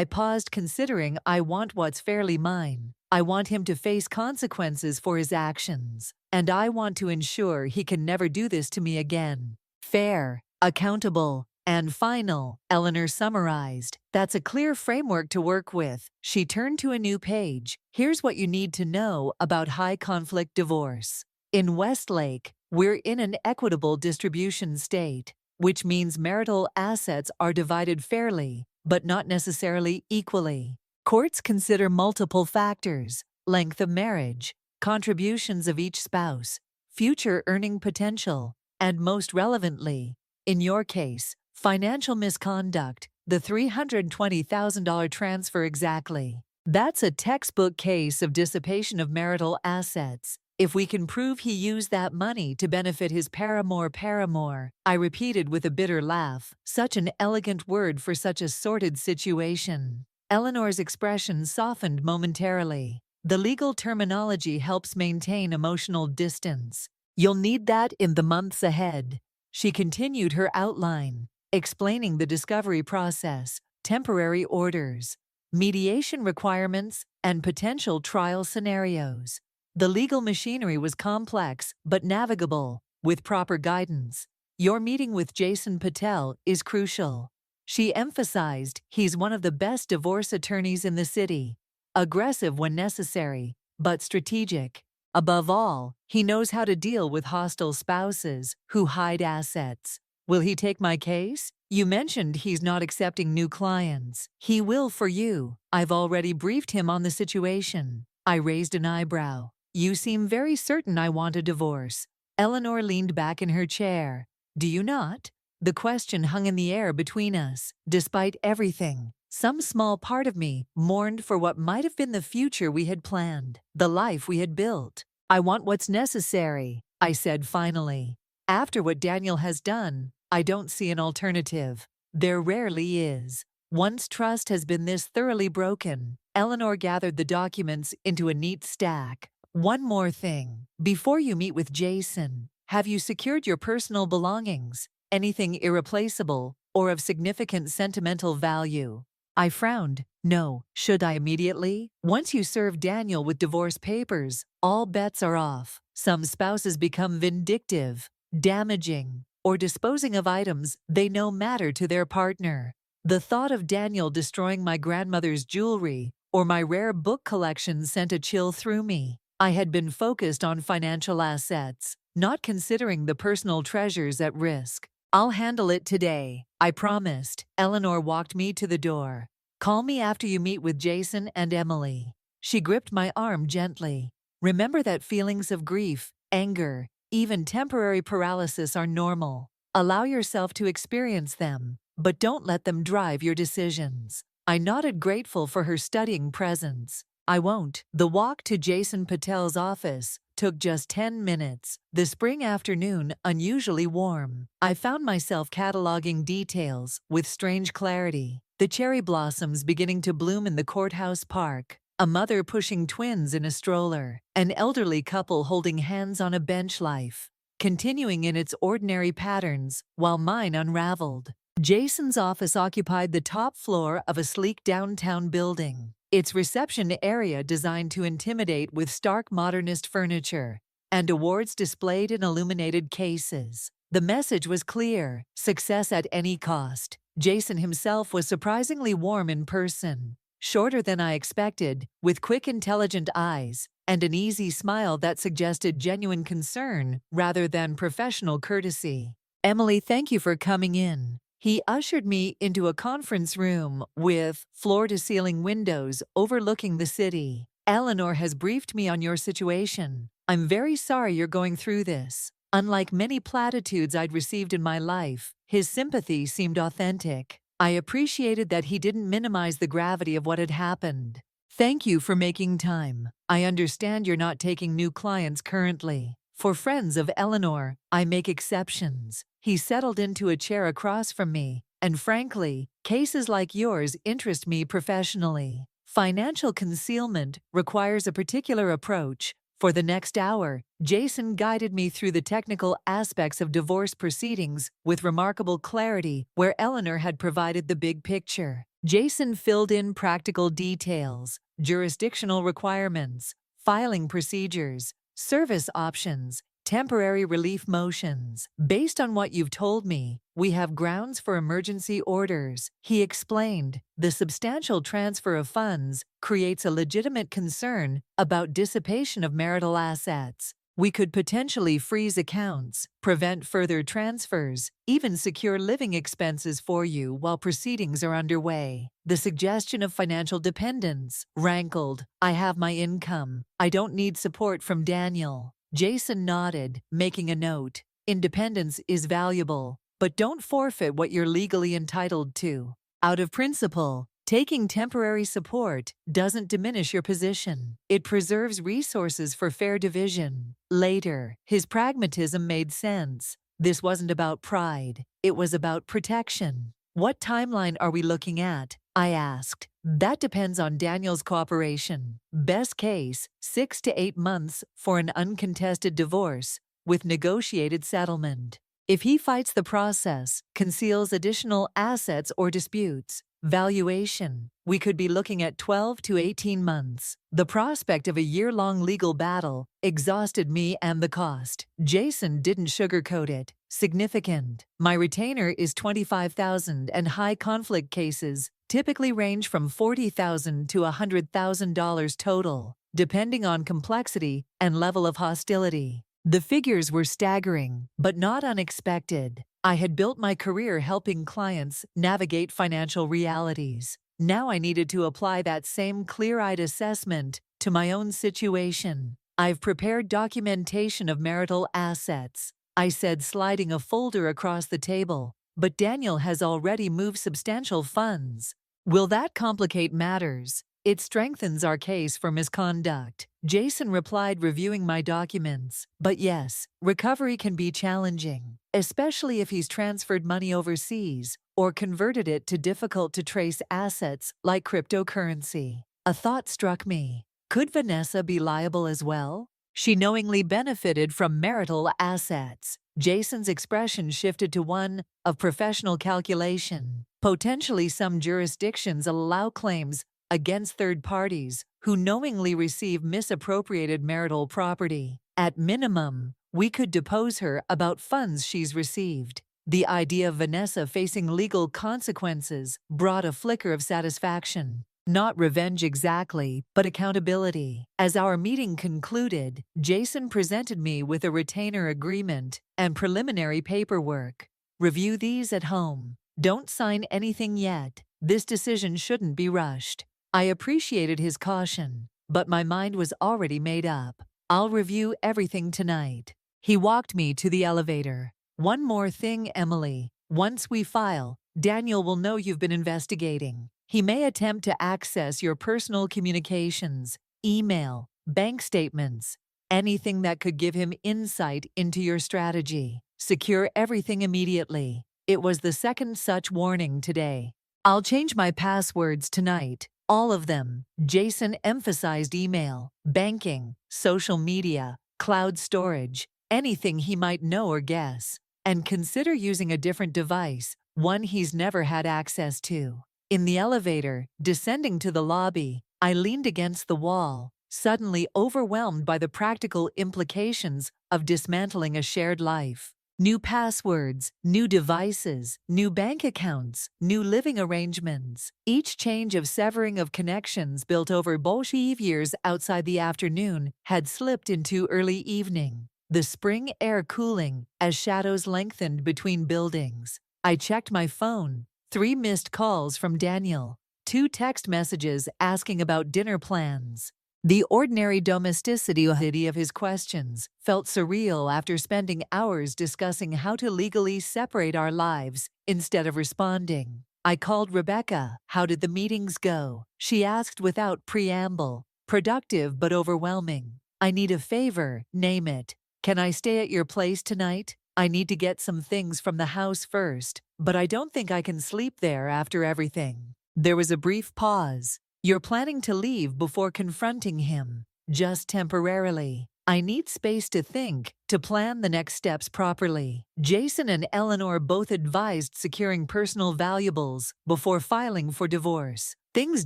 paused considering I want what's fairly mine. I want him to face consequences for his actions, and I want to ensure he can never do this to me again. Fair, accountable, and final, Eleanor summarized. That's a clear framework to work with. She turned to a new page. Here's what you need to know about high-conflict divorce. In Westlake, we're in an equitable distribution state, which means marital assets are divided fairly, but not necessarily equally. Courts consider multiple factors: length of marriage, contributions of each spouse, future earning potential, and most relevantly, in your case, financial misconduct, the $320,000 transfer exactly. That's a textbook case of dissipation of marital assets. If we can prove he used that money to benefit his paramour, I repeated with a bitter laugh. Such an elegant word for such a sordid situation. Eleanor's expression softened momentarily. The legal terminology helps maintain emotional distance. You'll need that in the months ahead. She continued her outline, explaining the discovery process, temporary orders, mediation requirements, and potential trial scenarios. The legal machinery was complex but navigable, with proper guidance. Your meeting with Jason Patel is crucial. She emphasized he's one of the best divorce attorneys in the city. Aggressive when necessary, but strategic. Above all, he knows how to deal with hostile spouses who hide assets. Will he take my case? You mentioned he's not accepting new clients. He will for you. I've already briefed him on the situation. I raised an eyebrow. You seem very certain I want a divorce. Eleanor leaned back in her chair. Do you not? The question hung in the air between us. Despite everything, some small part of me mourned for what might have been the future we had planned, the life we had built. I want what's necessary, I said finally. After what Daniel has done, I don't see an alternative. There rarely is. Once trust has been this thoroughly broken, Eleanor gathered the documents into a neat stack. One more thing. Before you meet with Jason, have you secured your personal belongings? Anything irreplaceable or of significant sentimental value? I frowned. No. Should I immediately? Once you serve Daniel with divorce papers, all bets are off. Some spouses become vindictive, damaging, or disposing of items they know matter to their partner. The thought of Daniel destroying my grandmother's jewelry or my rare book collection sent a chill through me. I had been focused on financial assets, not considering the personal treasures at risk. "I'll handle it today," I promised. Eleanor walked me to the door. "Call me after you meet with Jason and Emily." She gripped my arm gently. "Remember that feelings of grief, anger, even temporary paralysis are normal. Allow yourself to experience them, but don't let them drive your decisions." I nodded, grateful for her studying presence. "I won't." The walk to Jason Patel's office took just 10 minutes, the spring afternoon unusually warm. I found myself cataloging details with strange clarity. The cherry blossoms beginning to bloom in the courthouse park, a mother pushing twins in a stroller, an elderly couple holding hands on a bench, life continuing in its ordinary patterns while mine unraveled. Jason's office occupied the top floor of a sleek downtown building, its reception area designed to intimidate with stark modernist furniture, and awards displayed in illuminated cases. The message was clear: success at any cost. Jason himself was surprisingly warm in person, shorter than I expected, with quick, intelligent eyes, and an easy smile that suggested genuine concern rather than professional courtesy. "Emily, thank you for coming in." He ushered me into a conference room with floor-to-ceiling windows overlooking the city. "Eleanor has briefed me on your situation. I'm very sorry you're going through this." Unlike many platitudes I'd received in my life, his sympathy seemed authentic. I appreciated that he didn't minimize the gravity of what had happened. "Thank you for making time. I understand you're not taking new clients currently. For friends of Eleanor, I make exceptions." He settled into a chair across from me, and frankly, cases like yours interest me professionally. Financial concealment requires a particular approach. For the next hour, Jason guided me through the technical aspects of divorce proceedings with remarkable clarity where Eleanor had provided the big picture. Jason filled in practical details, jurisdictional requirements, filing procedures, service options, temporary relief motions. "Based on what you've told me, we have grounds for emergency orders," he explained. "The substantial transfer of funds creates a legitimate concern about dissipation of marital assets. We could potentially freeze accounts, prevent further transfers, even secure living expenses for you while proceedings are underway." The suggestion of financial dependence rankled. "I have my income. I don't need support from Daniel." Jason nodded, making a note. "Independence is valuable, but don't forfeit what you're legally entitled to. Out of principle, taking temporary support doesn't diminish your position. It preserves resources for fair division later." His pragmatism made sense. This wasn't about pride, it was about protection. "What timeline are we looking at?" I asked. "That depends on Daniel's cooperation. Best case, 6 to 8 months for an uncontested divorce, with negotiated settlement. If he fights the process, conceals additional assets or disputes, valuation, we could be looking at 12 to 18 months. The prospect of a year-long legal battle exhausted me, and the cost. Jason didn't sugarcoat it. Significant. My retainer is $25,000, and high conflict cases typically range from $40,000 to $100,000 total, depending on complexity and level of hostility. The figures were staggering, but not unexpected. I had built my career helping clients navigate financial realities. Now I needed to apply that same clear-eyed assessment to my own situation. "I've prepared documentation of marital assets," I said, sliding a folder across the table. "But Daniel has already moved substantial funds. Will that complicate matters?" "It strengthens our case for misconduct," Jason replied, reviewing my documents. "But yes, recovery can be challenging, especially if he's transferred money overseas or converted it to difficult-to-trace assets like cryptocurrency." A thought struck me. Could Vanessa be liable as well? She knowingly benefited from marital assets. Jason's expression shifted to one of professional calculation. Potentially, some jurisdictions allow claims against third parties who knowingly receive misappropriated marital property. At minimum, we could depose her about funds she's received. The idea of Vanessa facing legal consequences brought a flicker of satisfaction. Not revenge exactly, but accountability. As our meeting concluded, Jason presented me with a retainer agreement and preliminary paperwork. Review these at home. Don't sign anything yet. This decision shouldn't be rushed. I appreciated his caution, but my mind was already made up. I'll review everything tonight. He walked me to the elevator. One more thing, Emily. Once we file, Daniel will know you've been investigating. He may attempt to access your personal communications, email, bank statements, anything that could give him insight into your strategy. Secure everything immediately. It was the second such warning today. I'll change my passwords tonight. All of them. Jason emphasized email, banking, social media, cloud storage, anything he might know or guess. And consider using a different device, one he's never had access to. In the elevator, descending to the lobby, I leaned against the wall, suddenly overwhelmed by the practical implications of dismantling a shared life. New passwords, new devices, new bank accounts, new living arrangements. Each change of severing of connections built over bullshit years outside the afternoon had slipped into early evening. The spring air cooling as shadows lengthened between buildings. I checked my phone. 3 missed calls from Daniel. 2 text messages asking about dinner plans. The ordinary domesticity of his questions felt surreal after spending hours discussing how to legally separate our lives instead of responding. I called Rebecca. How did the meetings go? She asked without preamble. Productive but overwhelming. I need a favor, name it. Can I stay at your place tonight? I need to get some things from the house first, but I don't think I can sleep there after everything. There was a brief pause. You're planning to leave before confronting him. Just temporarily. I need space to think, to plan the next steps properly. Jason and Eleanor both advised securing personal valuables before filing for divorce. Things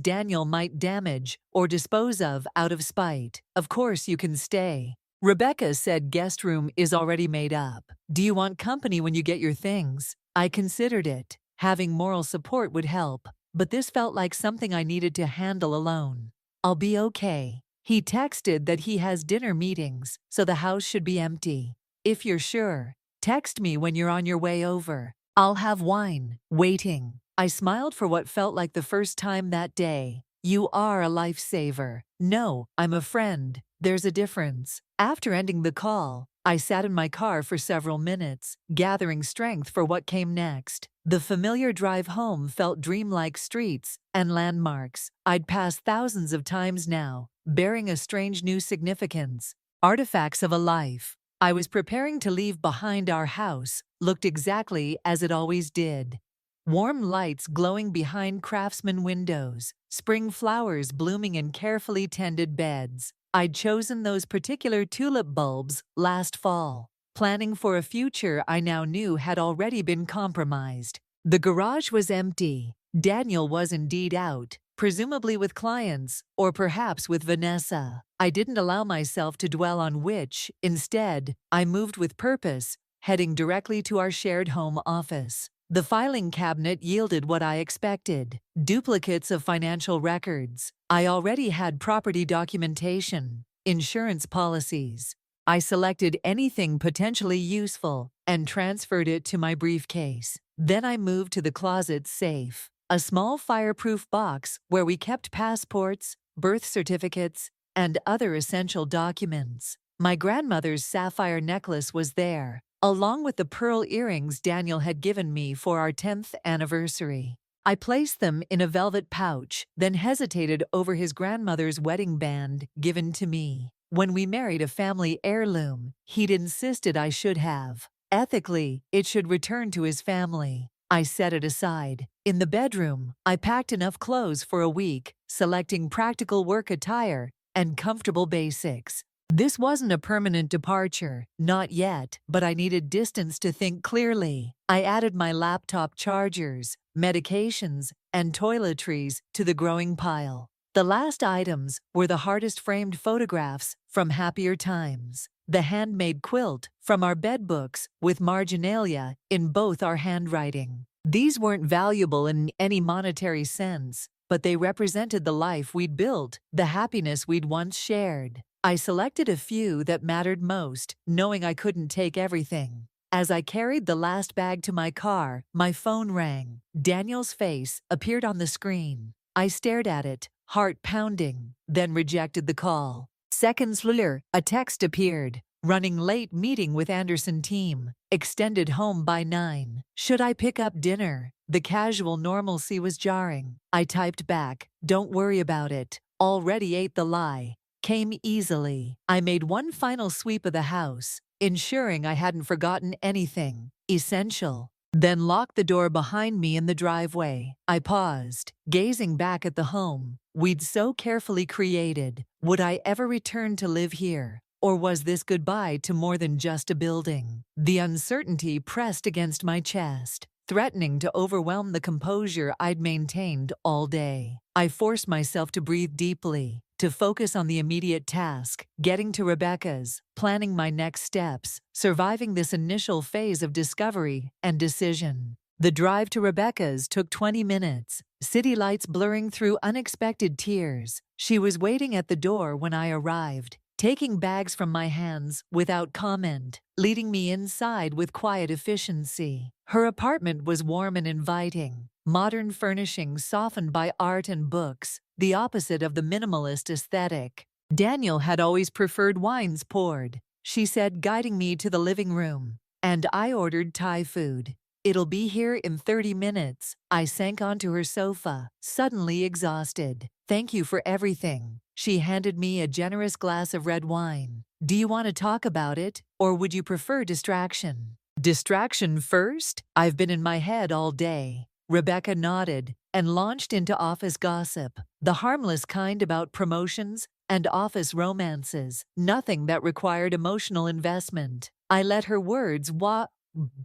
Daniel might damage or dispose of out of spite. Of course you can stay. Rebecca said guest room is already made up. Do you want company when you get your things? I considered it. Having moral support would help, but this felt like something I needed to handle alone. I'll be okay. He texted that he has dinner meetings, so the house should be empty. If you're sure, text me when you're on your way over. I'll have wine. Waiting. I smiled for what felt like the first time that day. You are a lifesaver. No, I'm a friend. There's a difference. After ending the call, I sat in my car for several minutes, gathering strength for what came next. The familiar drive home felt dreamlike streets and landmarks I'd passed thousands of times now, bearing a strange new significance. Artifacts of a life. I was preparing to leave behind. Our house looked exactly as it always did. Warm lights glowing behind craftsman windows, spring flowers blooming in carefully tended beds. I'd chosen those particular tulip bulbs last fall, planning for a future I now knew had already been compromised. The garage was empty. Daniel was indeed out, presumably with clients, or perhaps with Vanessa. I didn't allow myself to dwell on which. Instead, I moved with purpose, heading directly to our shared home office. The filing cabinet yielded what I expected: duplicates of financial records. I already had property documentation, insurance policies. I selected anything potentially useful and transferred it to my briefcase. Then I moved to the closet safe, a small fireproof box where we kept passports, birth certificates, and other essential documents. My grandmother's sapphire necklace was there, along with the pearl earrings Daniel had given me for our 10th anniversary. I placed them in a velvet pouch, then hesitated over his grandmother's wedding band given to me. When we married, a family heirloom, he'd insisted I should have. Ethically, it should return to his family. I set it aside. In the bedroom, I packed enough clothes for a week, selecting practical work attire and comfortable basics. This wasn't a permanent departure, not yet, but I needed distance to think clearly. I added my laptop chargers, medications, and toiletries to the growing pile. The last items were the hardest framed photographs from happier times, the handmade quilt from our bed books with marginalia in both our handwriting. These weren't valuable in any monetary sense, but they represented the life we'd built, the happiness we'd once shared. I selected a few that mattered most, knowing I couldn't take everything. As I carried the last bag to my car, my phone rang. Daniel's face appeared on the screen. I stared at it, heart pounding, then rejected the call. Seconds later, a text appeared. Running late meeting with Anderson team. Extended home by 9. Should I pick up dinner? The casual normalcy was jarring. I typed back, don't worry about it. Already ate the lie. Came easily. I made one final sweep of the house, ensuring I hadn't forgotten anything essential. Then locked the door behind me in the driveway. I paused, gazing back at the home we'd so carefully created. Would I ever return to live here? Or was this goodbye to more than just a building? The uncertainty pressed against my chest, threatening to overwhelm the composure I'd maintained all day. I forced myself to breathe deeply, to focus on the immediate task, getting to Rebecca's, planning my next steps, surviving this initial phase of discovery and decision. The drive to Rebecca's took 20 minutes, city lights blurring through unexpected tears. She was waiting at the door when I arrived, taking bags from my hands without comment, leading me inside with quiet efficiency. Her apartment was warm and inviting, modern furnishings softened by art and books, the opposite of the minimalist aesthetic. Daniel had always preferred wines poured, she said, guiding me to the living room. And I ordered Thai food. It'll be here in 30 minutes. I sank onto her sofa, suddenly exhausted. Thank you for everything. She handed me a generous glass of red wine. Do you want to talk about it, or would you prefer distraction? Distraction first? I've been in my head all day. Rebecca nodded and launched into office gossip, the harmless kind about promotions and office romances, nothing that required emotional investment. I let her words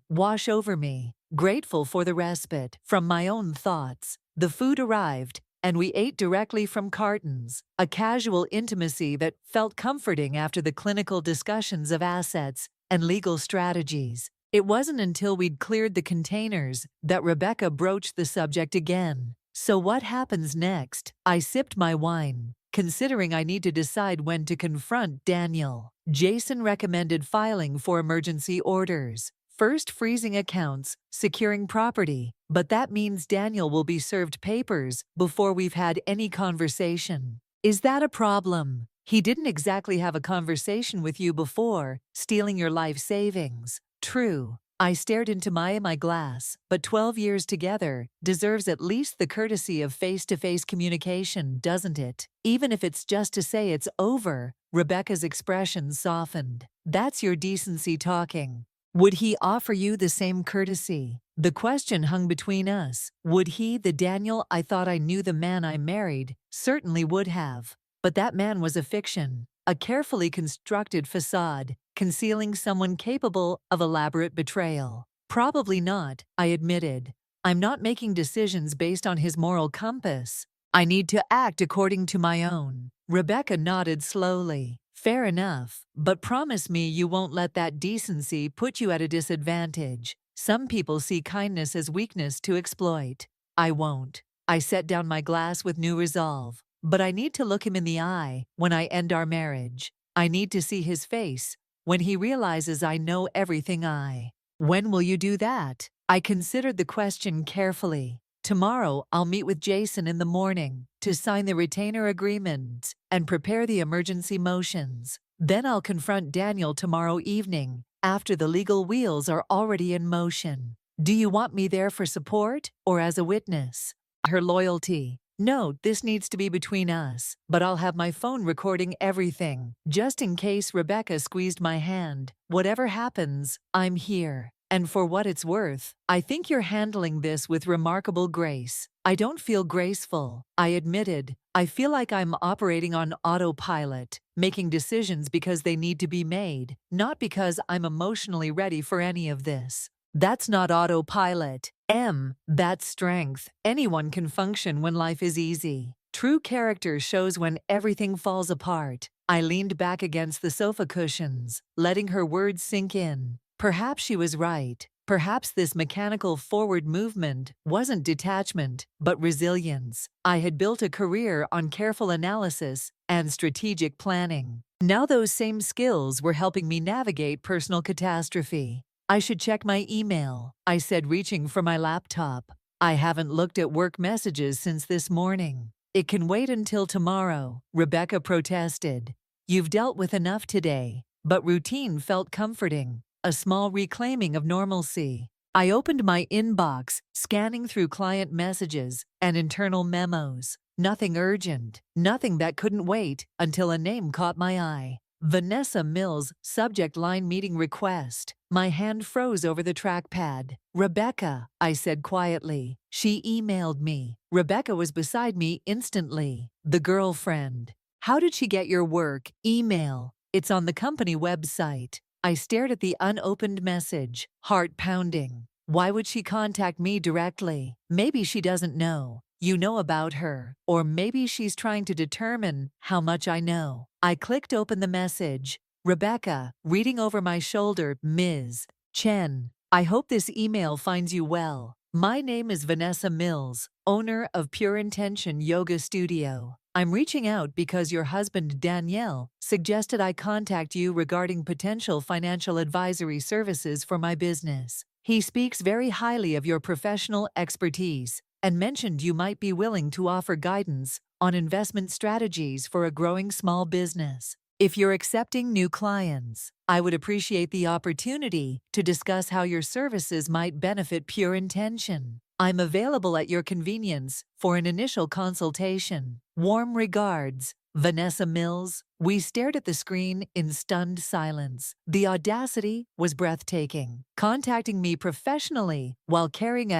wash over me, grateful for the respite from my own thoughts. The food arrived, and we ate directly from cartons, a casual intimacy that felt comforting after the clinical discussions of assets and legal strategies. It wasn't until we'd cleared the containers that Rebecca broached the subject again. So what happens next? I sipped my wine, considering I need to decide when to confront Daniel. Jason recommended filing for emergency orders. First freezing accounts, securing property, but that means Daniel will be served papers before we've had any conversation. Is that a problem? He didn't exactly have a conversation with you before, stealing your life savings. True. I stared into my glass, but 12 years together deserves at least the courtesy of face-to-face communication, doesn't it? Even if it's just to say it's over. Rebecca's expression softened. That's your decency talking. Would he offer you the same courtesy? The question hung between us. Would he, the Daniel I thought I knew, the man I married? Certainly would have. But that man was a fiction, a carefully constructed facade, concealing someone capable of elaborate betrayal. Probably not, I admitted. I'm not making decisions based on his moral compass. I need to act according to my own. Rebecca nodded slowly. Fair enough, but promise me you won't let that decency put you at a disadvantage. Some people see kindness as weakness to exploit. I won't. I set down my glass with new resolve. But I need to look him in the eye when I end our marriage. I need to see his face when he realizes I know everything. When will you do that? I considered the question carefully. Tomorrow I'll meet with Jason in the morning to sign the retainer agreement and prepare the emergency motions. Then I'll confront Daniel tomorrow evening, after the legal wheels are already in motion. Do you want me there for support or as a witness? Her loyalty. Note, this needs to be between us, but I'll have my phone recording everything, just in case Rebecca squeezed my hand. Whatever happens, I'm here. And for what it's worth, I think you're handling this with remarkable grace. I don't feel graceful, I admitted. I feel like I'm operating on autopilot, making decisions because they need to be made, not because I'm emotionally ready for any of this. That's not autopilot. That's strength. Anyone can function when life is easy. True character shows when everything falls apart. I leaned back against the sofa cushions, letting her words sink in. Perhaps she was right. Perhaps this mechanical forward movement wasn't detachment, but resilience. I had built a career on careful analysis and strategic planning. Now those same skills were helping me navigate personal catastrophe. I should check my email, I said, reaching for my laptop. I haven't looked at work messages since this morning. It can wait until tomorrow, Rebecca protested. You've dealt with enough today. But routine felt comforting, a small reclaiming of normalcy. I opened my inbox, scanning through client messages and internal memos. Nothing urgent, nothing that couldn't wait until a name caught my eye. Vanessa Mills, subject line meeting request. My hand froze over the trackpad. Rebecca, I said quietly. She emailed me. Rebecca was beside me instantly. The girlfriend. How did she get your work email? It's on the company website. I stared at the unopened message, heart pounding. Why would she contact me directly? Maybe she doesn't know. You know about her. Or maybe she's trying to determine how much I know. I clicked open the message. Rebecca, reading over my shoulder, Ms. Chen. I hope this email finds you well. My name is Vanessa Mills, owner of Pure Intention Yoga Studio. I'm reaching out because your husband, Danielle, suggested I contact you regarding potential financial advisory services for my business. He speaks very highly of your professional expertise and mentioned you might be willing to offer guidance on investment strategies for a growing small business. If you're accepting new clients, I would appreciate the opportunity to discuss how your services might benefit Pure Intention. I'm available at your convenience for an initial consultation. Warm regards, Vanessa Mills. We stared at the screen in stunned silence. The audacity was breathtaking. Contacting me professionally while carrying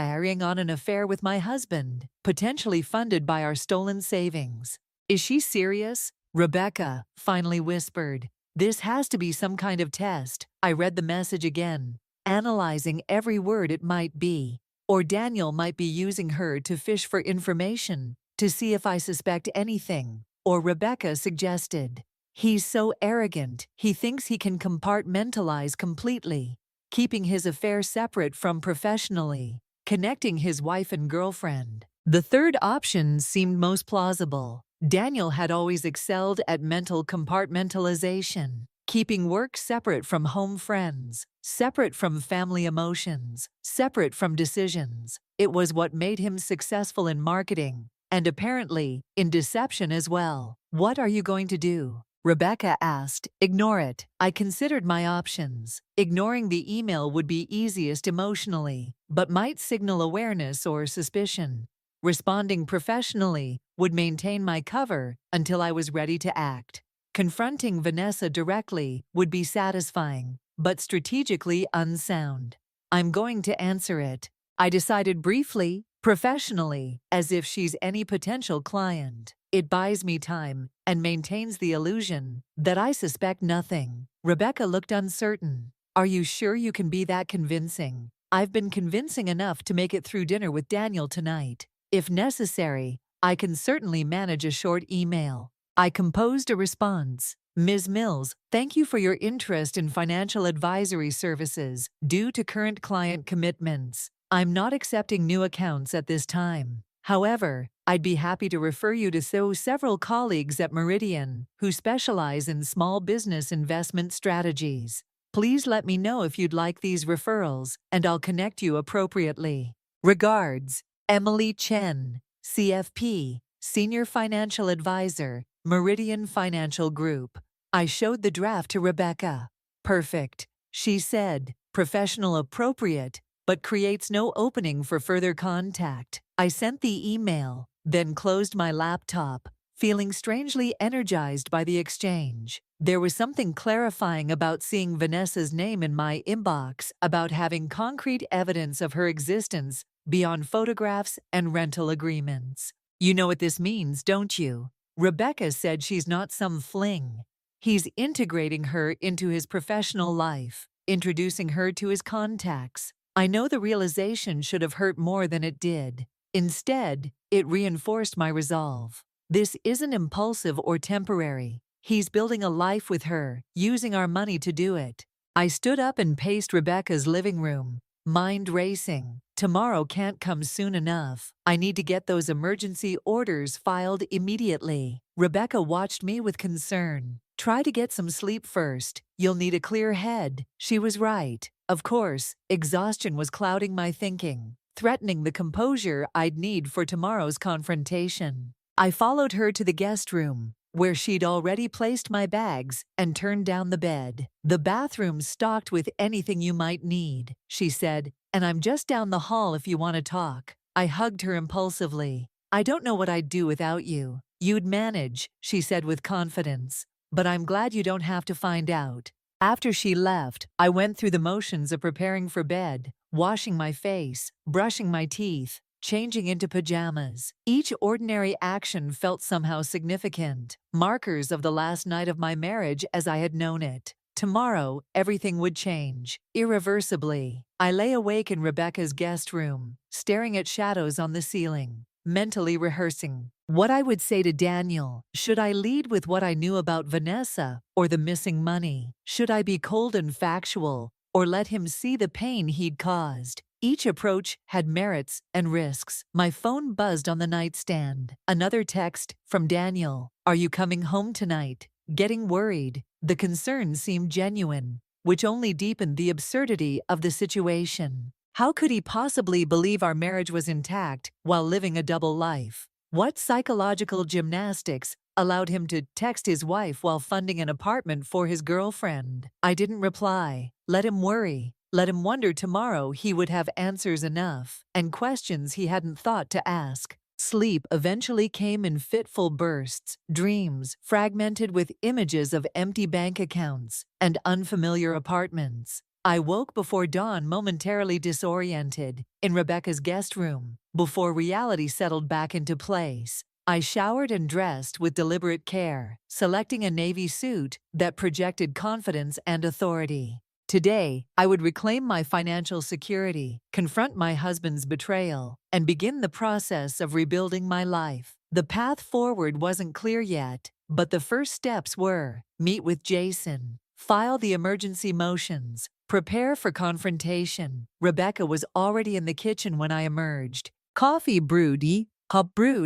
on an affair with my husband, potentially funded by our stolen savings. Is she serious? Rebecca finally whispered. This has to be some kind of test. I read the message again, analyzing every word it might be. Or Daniel might be using her to fish for information, to see if I suspect anything. Or Rebecca suggested. He's so arrogant, he thinks he can compartmentalize completely, keeping his affair separate from professionally, connecting his wife and girlfriend. The third option seemed most plausible. Daniel had always excelled at mental compartmentalization, keeping work separate from home friends, separate from family emotions, separate from decisions. It was what made him successful in marketing, and apparently in deception as well. What are you going to do? Rebecca asked. Ignore it. I considered my options. Ignoring the email would be easiest emotionally, but might signal awareness or suspicion. Responding professionally would maintain my cover until I was ready to act. Confronting Vanessa directly would be satisfying, but strategically unsound. I'm going to answer it. I decided briefly, professionally, as if she's any potential client. It buys me time and maintains the illusion that I suspect nothing. Rebecca looked uncertain. Are you sure you can be that convincing? I've been convincing enough to make it through dinner with Daniel tonight. If necessary, I can certainly manage a short email. I composed a response. Ms. Mills, thank you for your interest in financial advisory services. Due to current client commitments, I'm not accepting new accounts at this time. However, I'd be happy to refer you to several colleagues at Meridian who specialize in small business investment strategies. Please let me know if you'd like these referrals, and I'll connect you appropriately. Regards, Emily Chen, CFP, Senior Financial Advisor, Meridian Financial Group. I showed the draft to Rebecca. Perfect, she said. Professional appropriate, but creates no opening for further contact. I sent the email, then closed my laptop, feeling strangely energized by the exchange. There was something clarifying about seeing Vanessa's name in my inbox, about having concrete evidence of her existence beyond photographs and rental agreements. You know what this means, don't you? Rebecca said she's not some fling. He's integrating her into his professional life, introducing her to his contacts. I know the realization should have hurt more than it did. Instead, it reinforced my resolve. This isn't impulsive or temporary. He's building a life with her, using our money to do it. I stood up and paced Rebecca's living room, mind racing. Tomorrow can't come soon enough. I need to get those emergency orders filed immediately. Rebecca watched me with concern. Try to get some sleep first. You'll need a clear head. She was right. Of course, exhaustion was clouding my thinking, threatening the composure I'd need for tomorrow's confrontation. I followed her to the guest room, where she'd already placed my bags, and turned down the bed. "The bathroom's stocked with anything you might need," she said, "and I'm just down the hall if you want to talk." I hugged her impulsively. "I don't know what I'd do without you." "You'd manage," she said with confidence, "but I'm glad you don't have to find out." After she left, I went through the motions of preparing for bed, washing my face, brushing my teeth, changing into pajamas. Each ordinary action felt somehow significant, markers of the last night of my marriage as I had known it. Tomorrow, everything would change, irreversibly. I lay awake in Rebecca's guest room, staring at shadows on the ceiling, mentally rehearsing what I would say to Daniel. Should I lead with what I knew about Vanessa or the missing money? Should I be cold and factual, or let him see the pain he'd caused? Each approach had merits and risks. My phone buzzed on the nightstand. Another text from Daniel. "Are you coming home tonight?" Getting worried. The concern seemed genuine, which only deepened the absurdity of the situation. How could he possibly believe our marriage was intact while living a double life? What psychological gymnastics allowed him to text his wife while funding an apartment for his girlfriend? I didn't reply. Let him worry. Let him wonder. Tomorrow he would have answers enough, and questions he hadn't thought to ask. Sleep eventually came in fitful bursts, dreams fragmented with images of empty bank accounts and unfamiliar apartments. I woke before dawn, momentarily disoriented, in Rebecca's guest room. Before reality settled back into place, I showered and dressed with deliberate care, selecting a navy suit that projected confidence and authority. Today, I would reclaim my financial security, confront my husband's betrayal, and begin the process of rebuilding my life. The path forward wasn't clear yet, but the first steps were: meet with Jason, file the emergency motions, prepare for confrontation. Rebecca was already in the kitchen when I emerged. Coffee brewed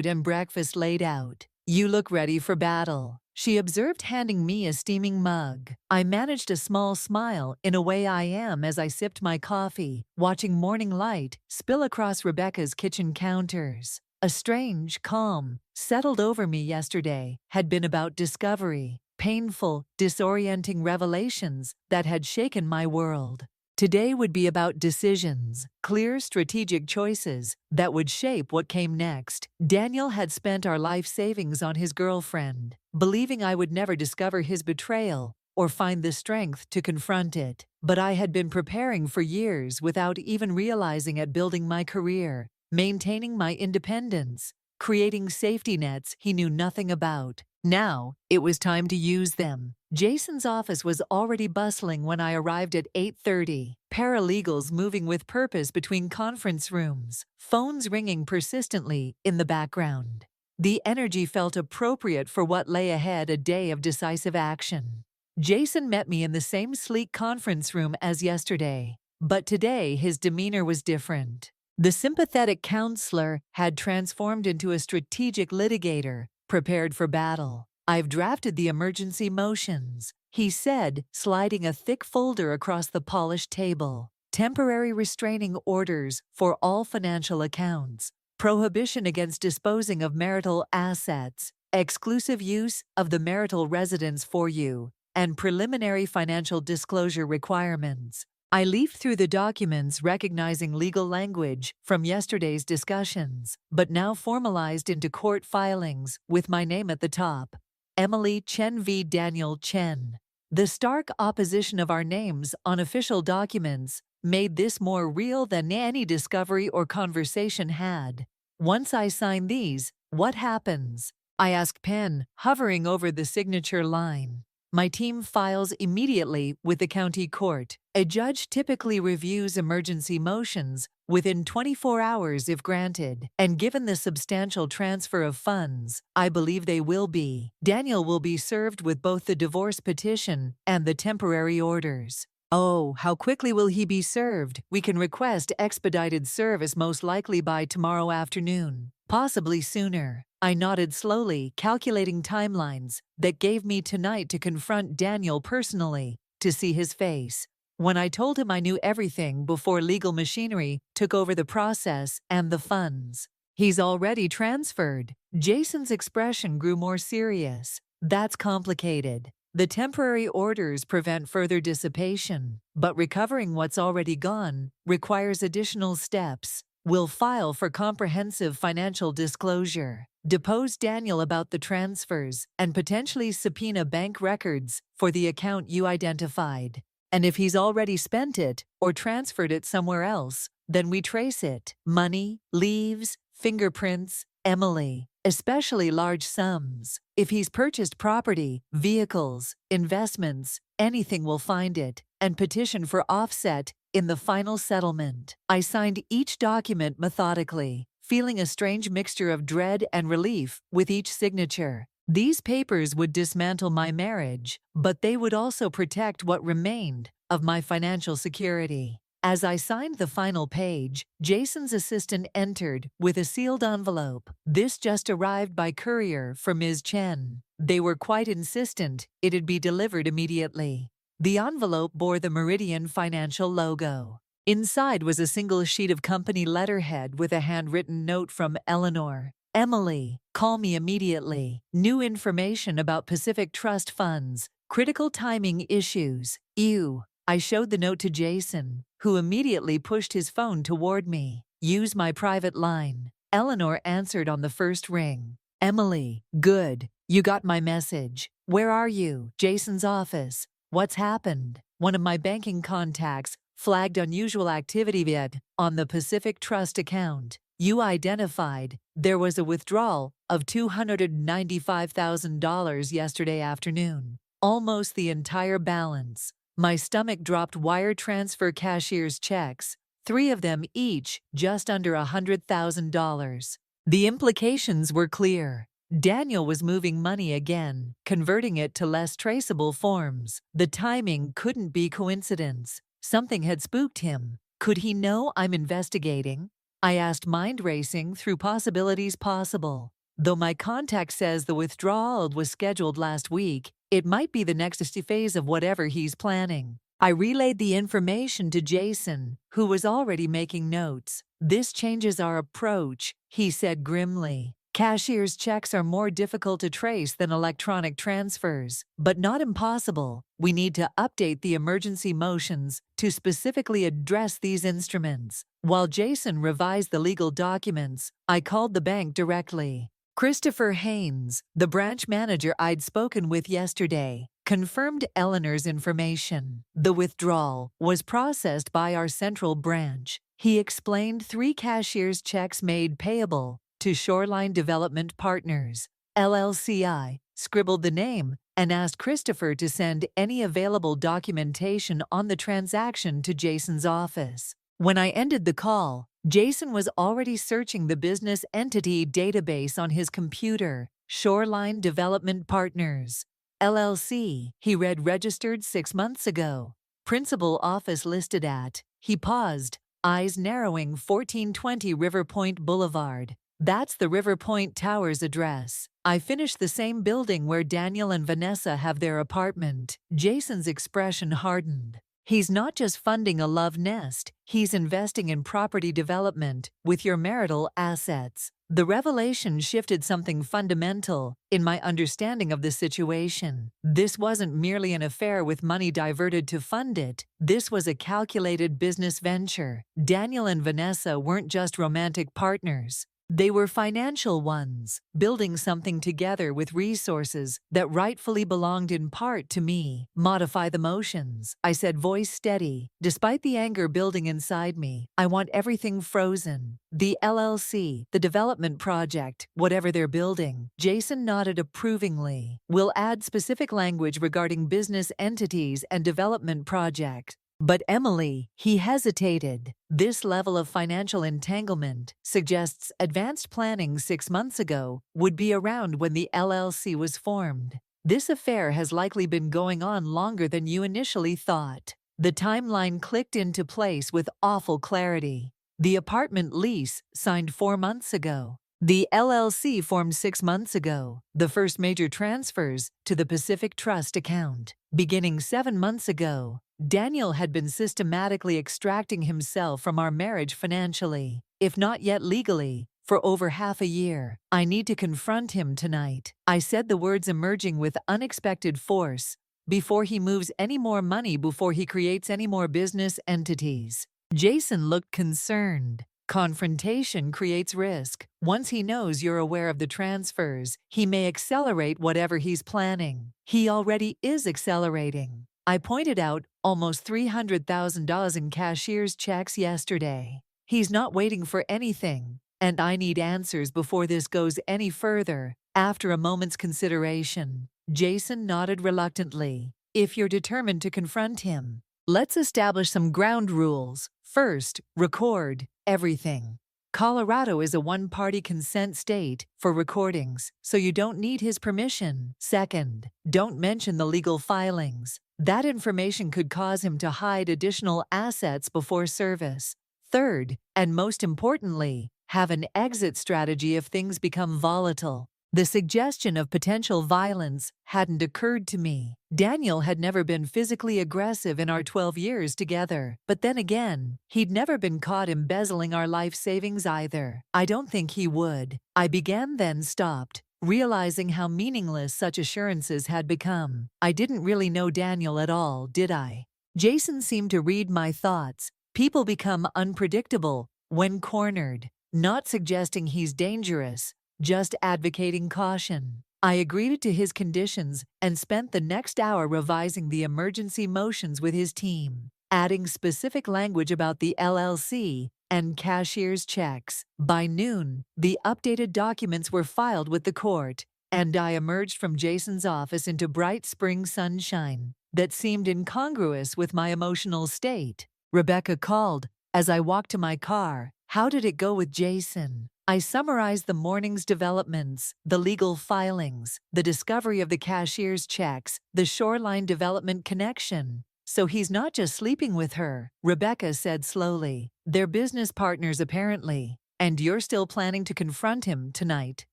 and breakfast laid out. "You look ready for battle," she observed, handing me a steaming mug. I managed a small smile, in a way I am, as I sipped my coffee, watching morning light spill across Rebecca's kitchen counters. A strange calm settled over me. Yesterday had been about discovery, painful, disorienting revelations that had shaken my world. Today would be about decisions, clear strategic choices that would shape what came next. Daniel had spent our life savings on his girlfriend, believing I would never discover his betrayal or find the strength to confront it. But I had been preparing for years without even realizing it, building my career, maintaining my independence, creating safety nets he knew nothing about. Now, it was time to use them. Jason's office was already bustling when I arrived at 8:30. Paralegals moving with purpose between conference rooms, phones ringing persistently in the background. The energy felt appropriate for what lay ahead, a day of decisive action. Jason met me in the same sleek conference room as yesterday, but today his demeanor was different. The sympathetic counselor had transformed into a strategic litigator, prepared for battle. "I've drafted the emergency motions," he said, sliding a thick folder across the polished table. "Temporary restraining orders for all financial accounts, prohibition against disposing of marital assets, exclusive use of the marital residence for you, and preliminary financial disclosure requirements." I leafed through the documents, recognizing legal language from yesterday's discussions, but now formalized into court filings with my name at the top. Emily Chen v. Daniel Chen. The stark opposition of our names on official documents made this more real than any discovery or conversation had. "Once I sign these, what happens?" I asked, pen hovering over the signature line. "My team files immediately with the county court. A judge typically reviews emergency motions within 24 hours if granted, and given the substantial transfer of funds, I believe they will be. Daniel will be served with both the divorce petition and the temporary orders. Oh, how quickly will he be served? We can request expedited service most likely by tomorrow afternoon, possibly sooner. I nodded slowly, calculating timelines that gave me tonight to confront Daniel personally, to see his face. When I told him I knew everything before legal machinery took over the process and the funds. He's already transferred. Jason's expression grew more serious. That's complicated. The temporary orders prevent further dissipation, but recovering what's already gone requires additional steps. We'll file for comprehensive financial disclosure, depose Daniel about the transfers, and potentially subpoena bank records for the account you identified. And if he's already spent it or transferred it somewhere else, then we trace it. Money, leaves, fingerprints, Emily. Especially large sums. If he's purchased property, vehicles, investments, anything will find it, and petition for offset in the final settlement. I signed each document methodically, feeling a strange mixture of dread and relief with each signature. These papers would dismantle my marriage, but they would also protect what remained of my financial security. As I signed the final page, Jason's assistant entered with a sealed envelope. This just arrived by courier for Ms. Chen. They were quite insistent it'd be delivered immediately. The envelope bore the Meridian Financial logo. Inside was a single sheet of company letterhead with a handwritten note from Eleanor. Emily, call me immediately. New information about Pacific Trust funds. Critical timing issues. Ew. I showed the note to Jason, who immediately pushed his phone toward me. Use my private line. Eleanor answered on the first ring. Emily, good. You got my message. Where are you? Jason's office. What's happened? One of my banking contacts flagged unusual activity on the Pacific Trust account. You identified there was a withdrawal of $295,000 yesterday afternoon. Almost the entire balance. My stomach dropped. Wire transfer cashier's checks, 3 of them each just under $100,000. The implications were clear. Daniel was moving money again, converting it to less traceable forms. The timing couldn't be coincidence. Something had spooked him. Could he know I'm investigating? I asked, mind racing through possibilities possible. Though my contact says the withdrawal was scheduled last week, it might be the next phase of whatever he's planning. I relayed the information to Jason, who was already making notes. This changes our approach, he said grimly. Cashier's checks are more difficult to trace than electronic transfers, but not impossible. We need to update the emergency motions to specifically address these instruments. While Jason revised the legal documents, I called the bank directly. Christopher Haynes, the branch manager I'd spoken with yesterday, confirmed Eleanor's information. The withdrawal was processed by our central branch. He explained 3 cashier's checks made payable to Shoreline Development Partners, LLC. Scribbled the name and asked Christopher to send any available documentation on the transaction to Jason's office. When I ended the call, Jason was already searching the business entity database on his computer. Shoreline Development Partners, LLC. He read registered 6 months ago. Principal office listed at. He paused, eyes narrowing. 1420 River Point Boulevard. That's the River Point Towers address. I finished the same building where Daniel and Vanessa have their apartment. Jason's expression hardened. He's not just funding a love nest, he's investing in property development with your marital assets. The revelation shifted something fundamental in my understanding of the situation. This wasn't merely an affair with money diverted to fund it. This was a calculated business venture. Daniel and Vanessa weren't just romantic partners. They were financial ones, building something together with resources that rightfully belonged in part to me. Modify the motions, I said, voice steady. Despite the anger building inside me, I want everything frozen. The LLC, the development project, whatever they're building. Jason nodded approvingly. We'll add specific language regarding business entities and development projects. But Emily, he hesitated. This level of financial entanglement suggests advanced planning 6 months ago would be around when the LLC was formed. This affair has likely been going on longer than you initially thought. The timeline clicked into place with awful clarity. The apartment lease signed 4 months ago. The LLC formed 6 months ago. The first major transfers to the Pacific Trust account. Beginning 7 months ago, Daniel had been systematically extracting himself from our marriage financially, if not yet legally, for over half a year. I need to confront him tonight. I said the words emerging with unexpected force. Before he moves any more money, before he creates any more business entities. Jason looked concerned. Confrontation creates risk. Once he knows you're aware of the transfers, he may accelerate whatever he's planning. He already is accelerating. I pointed out almost $300,000 in cashier's checks yesterday. He's not waiting for anything, and I need answers before this goes any further. After a moment's consideration, Jason nodded reluctantly. If you're determined to confront him, let's establish some ground rules. First, record everything. Colorado is a one-party consent state for recordings, so you don't need his permission. Second, don't mention the legal filings. That information could cause him to hide additional assets before service. Third, and most importantly, have an exit strategy if things become volatile. The suggestion of potential violence hadn't occurred to me. Daniel had never been physically aggressive in our 12 years together. But then again, he'd never been caught embezzling our life savings either. I don't think he would. I began, then stopped, realizing how meaningless such assurances had become. I didn't really know Daniel at all, did I? Jason seemed to read my thoughts. People become unpredictable when cornered. Not suggesting he's dangerous, just advocating caution. I agreed to his conditions and spent the next hour revising the emergency motions with his team, adding specific language about the LLC and cashier's checks. By noon, the updated documents were filed with the court, and I emerged from Jason's office into bright spring sunshine that seemed incongruous with my emotional state. Rebecca called as I walked to my car. How did it go with Jason? I summarized the morning's developments, the legal filings, the discovery of the cashier's checks, the shoreline development connection. So he's not just sleeping with her, Rebecca said slowly. They're business partners apparently. And you're still planning to confront him tonight?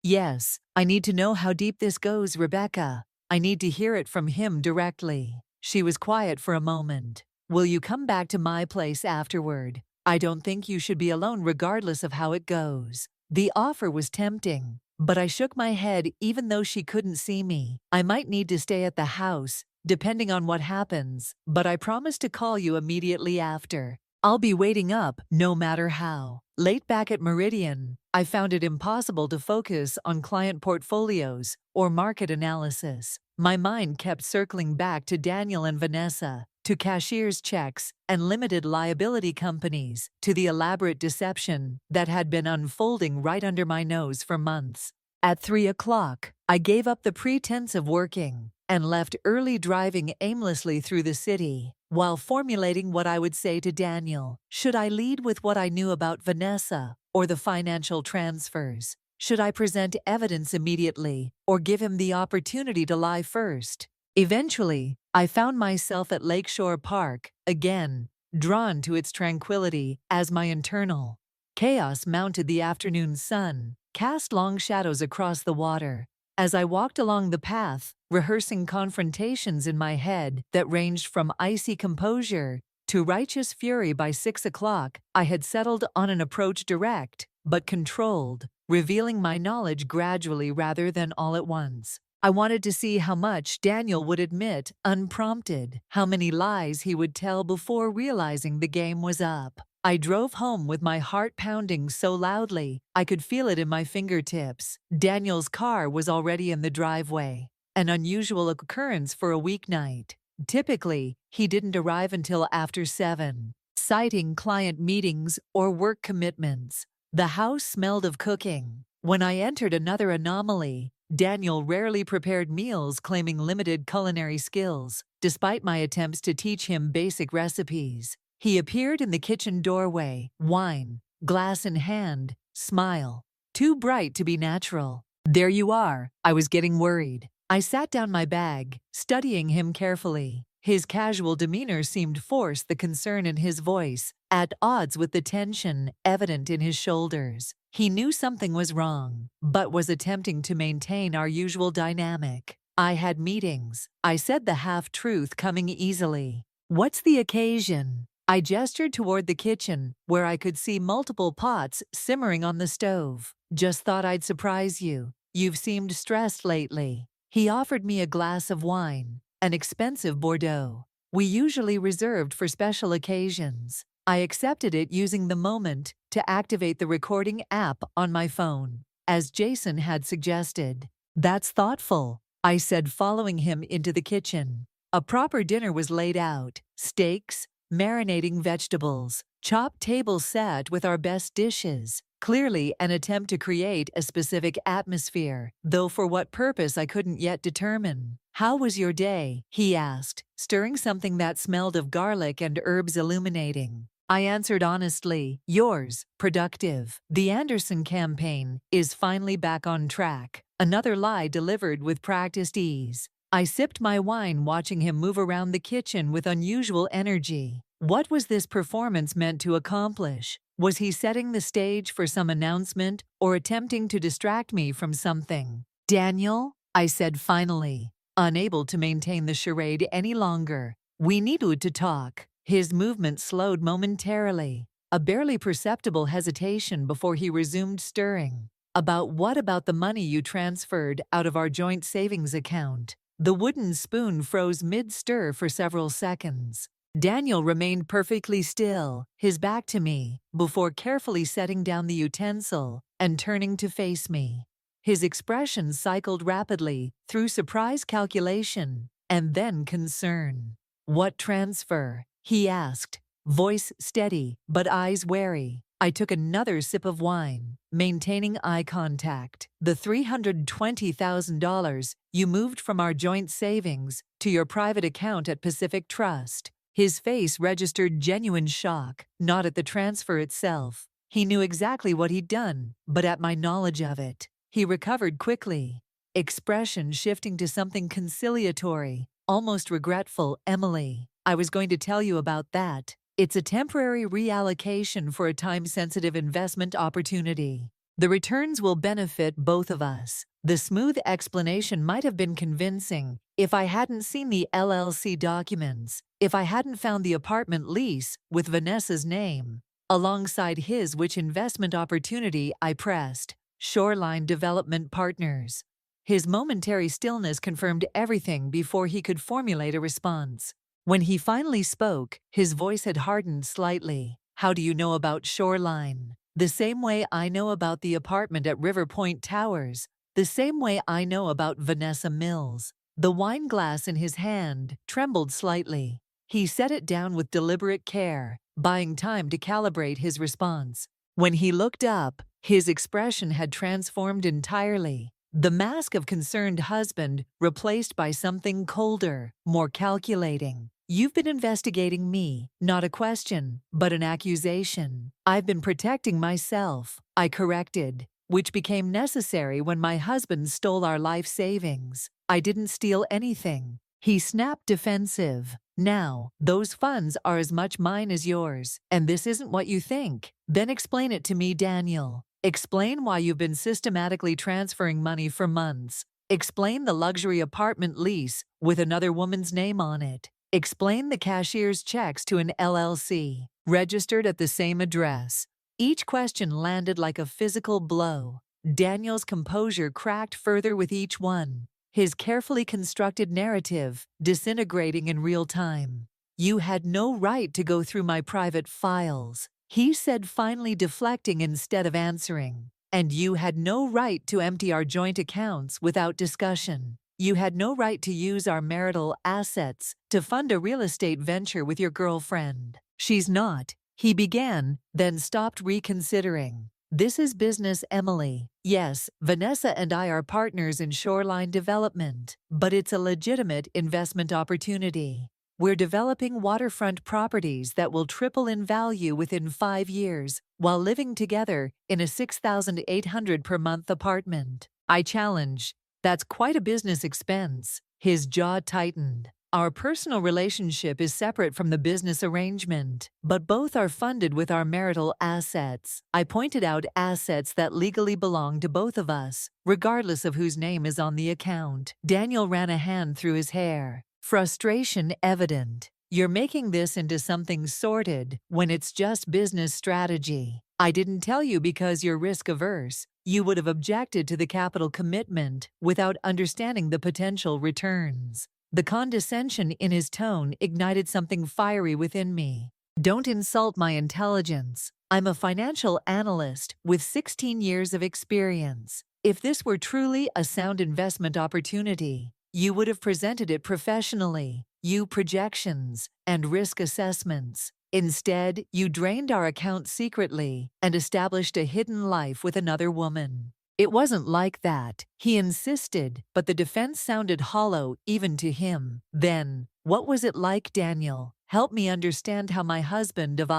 Yes. I need to know how deep this goes, Rebecca. I need to hear it from him directly. She was quiet for a moment. Will you come back to my place afterward? I don't think you should be alone regardless of how it goes. The offer was tempting, but I shook my head even though she couldn't see me. I might need to stay at the house, depending on what happens, but I promise to call you immediately after. I'll be waiting up, no matter how. Late back at Meridian, I found it impossible to focus on client portfolios or market analysis. My mind kept circling back to Daniel and Vanessa, to cashier's checks and limited liability companies, to the elaborate deception that had been unfolding right under my nose for months. At 3 o'clock, I gave up the pretense of working and left early, driving aimlessly through the city, while formulating what I would say to Daniel. Should I lead with what I knew about Vanessa or the financial transfers? Should I present evidence immediately or give him the opportunity to lie first? Eventually, I found myself at Lakeshore Park, again, drawn to its tranquility as my internal chaos mounted. The afternoon sun cast long shadows across the water. As I walked along the path, rehearsing confrontations in my head that ranged from icy composure to righteous fury, by 6 o'clock, I had settled on an approach direct but controlled, revealing my knowledge gradually rather than all at once. I wanted to see how much Daniel would admit unprompted, how many lies he would tell before realizing the game was up. I drove home with my heart pounding so loudly I could feel it in my fingertips. Daniel's car was already in the driveway, an unusual occurrence for a weeknight. Typically, he didn't arrive until after 7, citing client meetings or work commitments. The house smelled of cooking. When I entered, another anomaly. Daniel rarely prepared meals, claiming limited culinary skills, despite my attempts to teach him basic recipes. He appeared in the kitchen doorway, wine, glass in hand, smile. Too bright to be natural. "There you are." I was getting worried. I sat down my bag, studying him carefully. His casual demeanor seemed forced, the concern in his voice at odds with the tension evident in his shoulders. He knew something was wrong, but was attempting to maintain our usual dynamic. "I had meetings," I said, the half-truth coming easily. "What's the occasion?" I gestured toward the kitchen, where I could see multiple pots simmering on the stove. "Just thought I'd surprise you. You've seemed stressed lately." He offered me a glass of wine, an expensive Bordeaux, we usually reserved for special occasions. I accepted it, using the moment to activate the recording app on my phone, as Jason had suggested. "That's thoughtful," I said, following him into the kitchen. A proper dinner was laid out: steaks, marinating vegetables, chopped table set with our best dishes. Clearly an attempt to create a specific atmosphere, though for what purpose I couldn't yet determine. "How was your day?" he asked, stirring something that smelled of garlic and herbs, illuminating. I answered honestly, "Yours, productive. The Anderson campaign is finally back on track." Another lie delivered with practiced ease. I sipped my wine, watching him move around the kitchen with unusual energy. What was this performance meant to accomplish? Was he setting the stage for some announcement or attempting to distract me from something? "Daniel," I said finally, unable to maintain the charade any longer. "We needed to talk." His movement slowed momentarily, a barely perceptible hesitation before he resumed stirring. "About what? About the money you transferred out of our joint savings account." The wooden spoon froze mid-stir for several seconds. Daniel remained perfectly still, his back to me, before carefully setting down the utensil and turning to face me. His expression cycled rapidly through surprise, calculation, and then concern. "What transfer?" he asked, voice steady but eyes wary. I took another sip of wine, maintaining eye contact. "The $320,000 you moved from our joint savings to your private account at Pacific Trust." His face registered genuine shock, not at the transfer itself. He knew exactly what he'd done, but at my knowledge of it. He recovered quickly, expression shifting to something conciliatory, almost regretful. "Emily, I was going to tell you about that. It's a temporary reallocation for a time-sensitive investment opportunity. The returns will benefit both of us." The smooth explanation might have been convincing if I hadn't seen the LLC documents, if I hadn't found the apartment lease with Vanessa's name alongside his. "Which investment opportunity?" I pressed. "Shoreline Development Partners." His momentary stillness confirmed everything before he could formulate a response. When he finally spoke, his voice had hardened slightly. "How do you know about Shoreline?" "The same way I know about the apartment at River Point Towers. The same way I know about Vanessa Mills." The wine glass in his hand trembled slightly. He set it down with deliberate care, buying time to calibrate his response. When he looked up, his expression had transformed entirely. The mask of concerned husband replaced by something colder, more calculating. "You've been investigating me, not a question, but an accusation." "I've been protecting myself," I corrected, "which became necessary when my husband stole our life savings." "I didn't steal anything." He snapped, defensive. "Now, those funds are as much mine as yours, and this isn't what you think." "Then explain it to me, Daniel. Explain why you've been systematically transferring money for months. Explain the luxury apartment lease with another woman's name on it. Explain the cashier's checks to an LLC, registered at the same address." Each question landed like a physical blow. Daniel's composure cracked further with each one, his carefully constructed narrative disintegrating in real time. "You had no right to go through my private files," he said, finally deflecting instead of answering. "And you had no right to empty our joint accounts without discussion. You had no right to use our marital assets to fund a real estate venture with your girlfriend." "She's not," he began, then stopped, reconsidering. This is business, Emily. Yes, Vanessa and I are partners in shoreline development, but it's a legitimate investment opportunity. We're developing waterfront properties that will triple in value within 5 years while living together in a 6,800 per month apartment. I challenge. That's quite a business expense. His jaw tightened. Our personal relationship is separate from the business arrangement, but both are funded with our marital assets. I pointed out assets that legally belong to both of us, regardless of whose name is on the account. Daniel ran a hand through his hair. Frustration evident. You're making this into something sordid when it's just business strategy. I didn't tell you because you're risk-averse. You would have objected to the capital commitment without understanding the potential returns. The condescension in his tone ignited something fiery within me. Don't insult my intelligence. I'm a financial analyst with 16 years of experience. If this were truly a sound investment opportunity, you would have presented it professionally, projections, and risk assessments. Instead, you drained our account secretly and established a hidden life with another woman. It wasn't like that, he insisted, but the defense sounded hollow even to him. Then, what was it like, Daniel? Help me understand how my husband of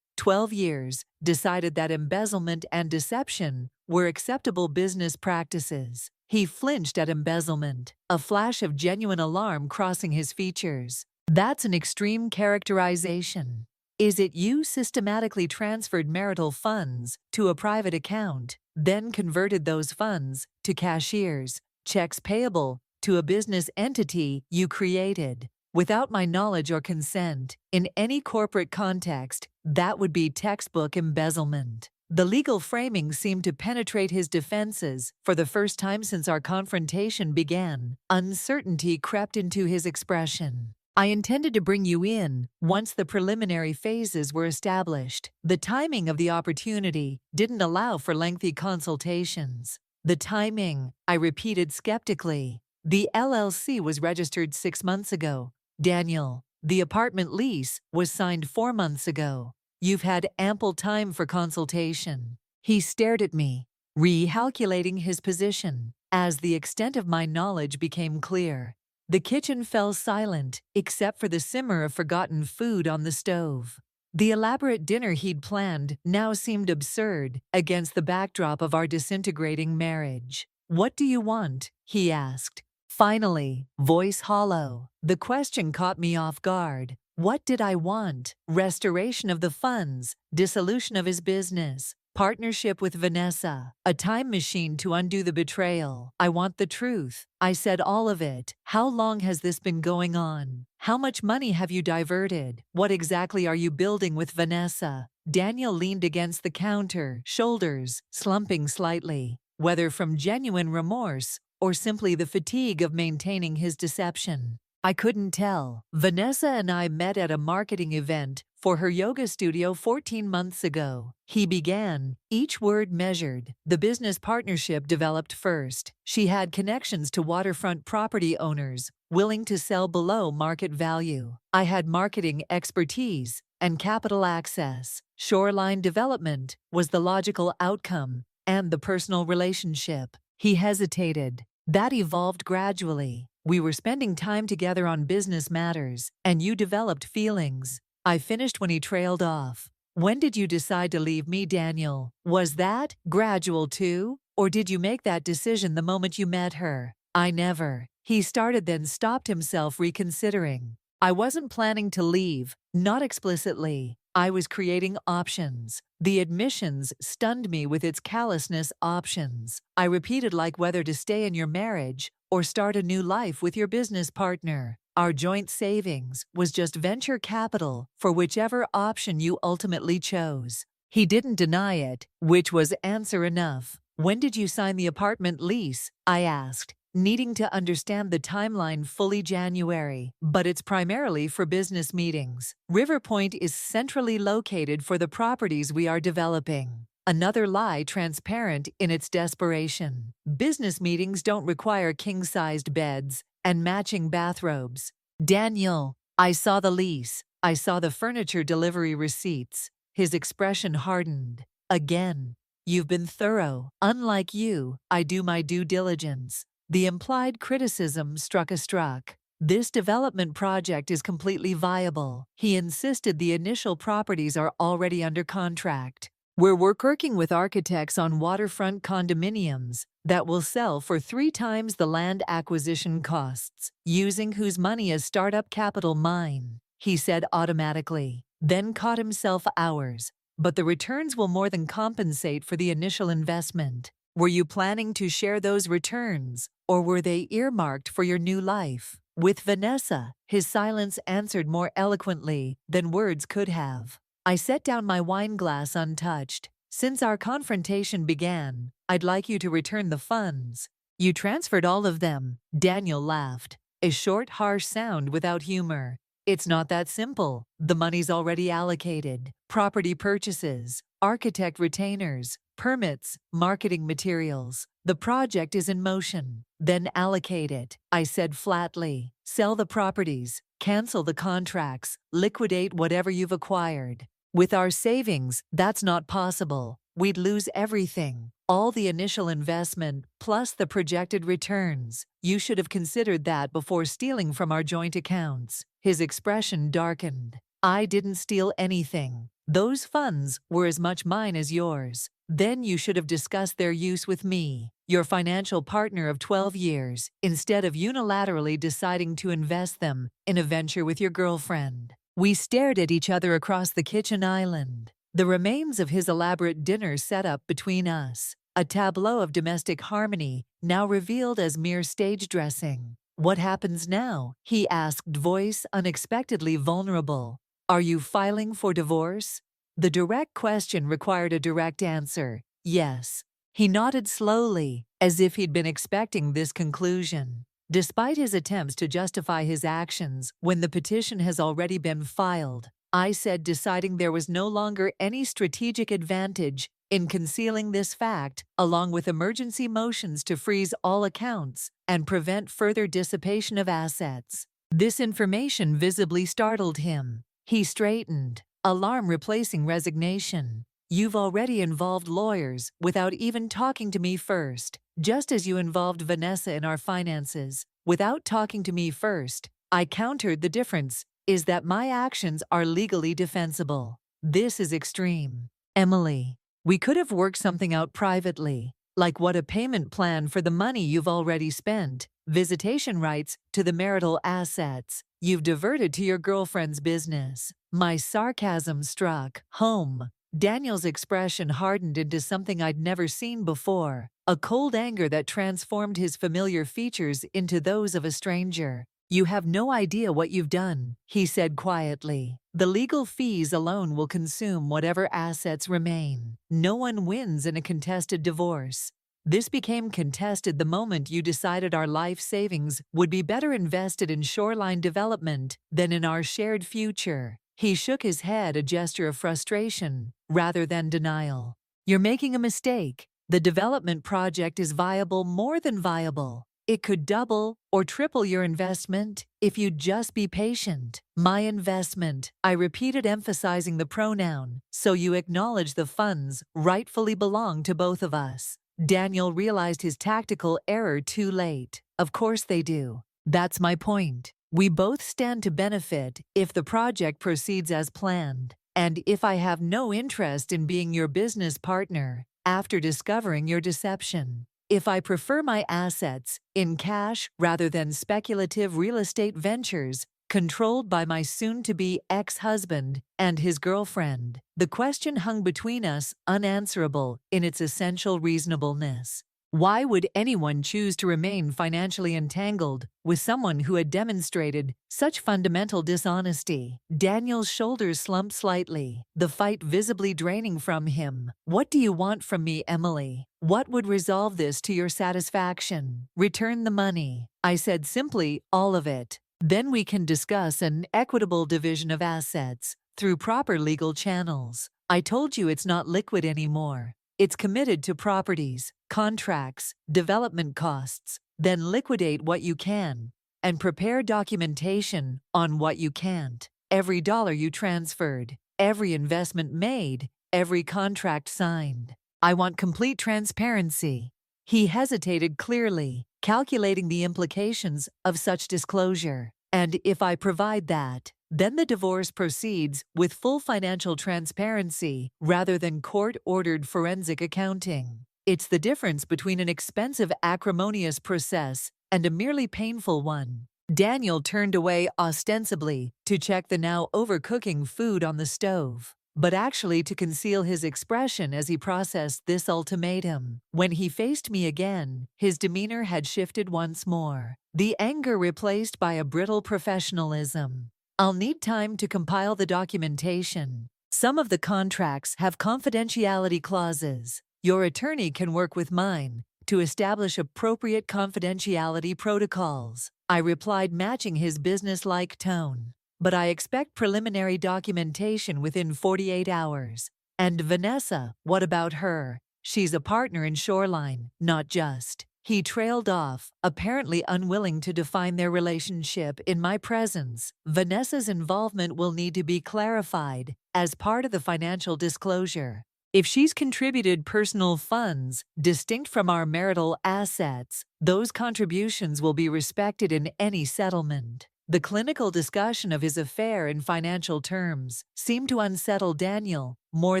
12 years, decided that embezzlement and deception were acceptable business practices. He flinched at embezzlement, a flash of genuine alarm crossing his features. That's an extreme characterization. Is it you systematically transferred marital funds to a private account, then converted those funds to cashiers, checks payable to a business entity you created? Without my knowledge or consent, in any corporate context, that would be textbook embezzlement. The legal framing seemed to penetrate his defenses for the first time since our confrontation began. Uncertainty crept into his expression. I intended to bring you in once the preliminary phases were established. The timing of the opportunity didn't allow for lengthy consultations. The timing, I repeated skeptically. The LLC was registered 6 months ago. Daniel, the apartment lease was signed 4 months ago. You've had ample time for consultation. He stared at me, recalculating his position. As the extent of my knowledge became clear, the kitchen fell silent, except for the simmer of forgotten food on the stove. The elaborate dinner he'd planned now seemed absurd against the backdrop of our disintegrating marriage. What do you want? He asked. Finally, voice hollow. The question caught me off guard. What did I want? Restoration of the funds, dissolution of his business, partnership with Vanessa, a time machine to undo the betrayal. I want the truth. I said all of it. How long has this been going on? How much money have you diverted? What exactly are you building with Vanessa? Daniel leaned against the counter, shoulders slumping slightly, whether from genuine remorse or simply the fatigue of maintaining his deception. I couldn't tell. Vanessa and I met at a marketing event for her yoga studio 14 months ago. He began, each word measured. The business partnership developed first. She had connections to waterfront property owners willing to sell below market value. I had marketing expertise and capital access. Shoreline development was the logical outcome, and the personal relationship. He hesitated. That evolved gradually. We were spending time together on business matters, and you developed feelings. I finished when he trailed off. When did you decide to leave me, Daniel? Was that gradual too? Or did you make that decision the moment you met her? I never. He started, then stopped himself, reconsidering. I wasn't planning to leave, not explicitly. I was creating options. The admissions stunned me with its callousness. Options. I repeated, like whether to stay in your marriage or start a new life with your business partner. Our joint savings was just venture capital for whichever option you ultimately chose. He didn't deny it, which was answer enough. When did you sign the apartment lease? I asked, needing to understand the timeline fully. January, but it's primarily for business meetings. River Point is centrally located for the properties we are developing. Another lie, transparent in its desperation. Business meetings don't require king-sized beds and matching bathrobes. Daniel, I saw the lease. I saw the furniture delivery receipts. His expression hardened. Again. You've been thorough. Unlike you, I do my due diligence. The implied criticism struck a struck. This development project is completely viable. He insisted the initial properties are already under contract. We're working with architects on waterfront condominiums that will sell for 3 times the land acquisition costs, using whose money as startup capital mine, he said automatically, then caught himself ours. But the returns will more than compensate for the initial investment. Were you planning to share those returns, or were they earmarked for your new life? With Vanessa, his silence answered more eloquently than words could have. I set down my wine glass untouched. Since our confrontation began, I'd like you to return the funds. You transferred all of them, Daniel laughed. A short, harsh sound without humor. It's not that simple. The money's already allocated. Property purchases, architect retainers, permits, marketing materials. The project is in motion. Then allocate it, I said flatly. Sell the properties, cancel the contracts, liquidate whatever you've acquired. With our savings, that's not possible. We'd lose everything. All the initial investment, plus the projected returns. You should have considered that before stealing from our joint accounts. His expression darkened. I didn't steal anything. Those funds were as much mine as yours. Then you should have discussed their use with me, your financial partner of 12 years, instead of unilaterally deciding to invest them in a venture with your girlfriend. We stared at each other across the kitchen island. The remains of his elaborate dinner set up between us. A tableau of domestic harmony, now revealed as mere stage dressing. What happens now? He asked, voice unexpectedly vulnerable. Are you filing for divorce? The direct question required a direct answer. Yes. He nodded slowly, as if he'd been expecting this conclusion. Despite his attempts to justify his actions when the petition has already been filed, I said, deciding there was no longer any strategic advantage in concealing this fact, along with emergency motions to freeze all accounts and prevent further dissipation of assets. This information visibly startled him. He straightened, alarm replacing resignation. You've already involved lawyers without even talking to me first, just as you involved Vanessa in our finances without talking to me first. I countered. The difference is that my actions are legally defensible. This is extreme. Emily, we could have worked something out privately, like what a payment plan for the money you've already spent, visitation rights to the marital assets you've diverted to your girlfriend's business. My sarcasm struck home. Daniel's expression hardened into something I'd never seen before, a cold anger that transformed his familiar features into those of a stranger. You have no idea what you've done, he said quietly. The legal fees alone will consume whatever assets remain. No one wins in a contested divorce. This became contested the moment you decided our life savings would be better invested in shoreline development than in our shared future. He shook his head, a gesture of frustration rather than denial. You're making a mistake. The development project is viable, more than viable. It could double or triple your investment if you'd just be patient. My investment, I repeated, emphasizing the pronoun, so you acknowledge the funds rightfully belong to both of us. Daniel realized his tactical error too late. Of course they do. That's my point. We both stand to benefit if the project proceeds as planned, and if I have no interest in being your business partner after discovering your deception. If I prefer my assets in cash rather than speculative real estate ventures controlled by my soon-to-be ex-husband and his girlfriend. The question hung between us, unanswerable in its essential reasonableness. Why would anyone choose to remain financially entangled with someone who had demonstrated such fundamental dishonesty? Daniel's shoulders slumped slightly, the fight visibly draining from him. What do you want from me, Emily? What would resolve this to your satisfaction? Return the money, I said simply, all of it. Then we can discuss an equitable division of assets through proper legal channels. I told you it's not liquid anymore. It's committed to properties, contracts, development costs. Then liquidate what you can and prepare documentation on what you can't. Every dollar you transferred, every investment made, every contract signed. I want complete transparency. He hesitated clearly, calculating the implications of such disclosure. And if I provide that, then the divorce proceeds with full financial transparency rather than court-ordered forensic accounting. It's the difference between an expensive acrimonious process and a merely painful one. Daniel turned away ostensibly to check the now overcooking food on the stove, but actually to conceal his expression as he processed this ultimatum. When he faced me again, his demeanor had shifted once more, the anger replaced by a brittle professionalism. I'll need time to compile the documentation. Some of the contracts have confidentiality clauses. Your attorney can work with mine to establish appropriate confidentiality protocols. I replied, matching his business-like tone. But I expect preliminary documentation within 48 hours. And Vanessa, what about her? She's a partner in Shoreline, not just. He trailed off, apparently unwilling to define their relationship in my presence. Vanessa's involvement will need to be clarified as part of the financial disclosure. If she's contributed personal funds distinct from our marital assets, those contributions will be respected in any settlement. The clinical discussion of his affair in financial terms seemed to unsettle Daniel more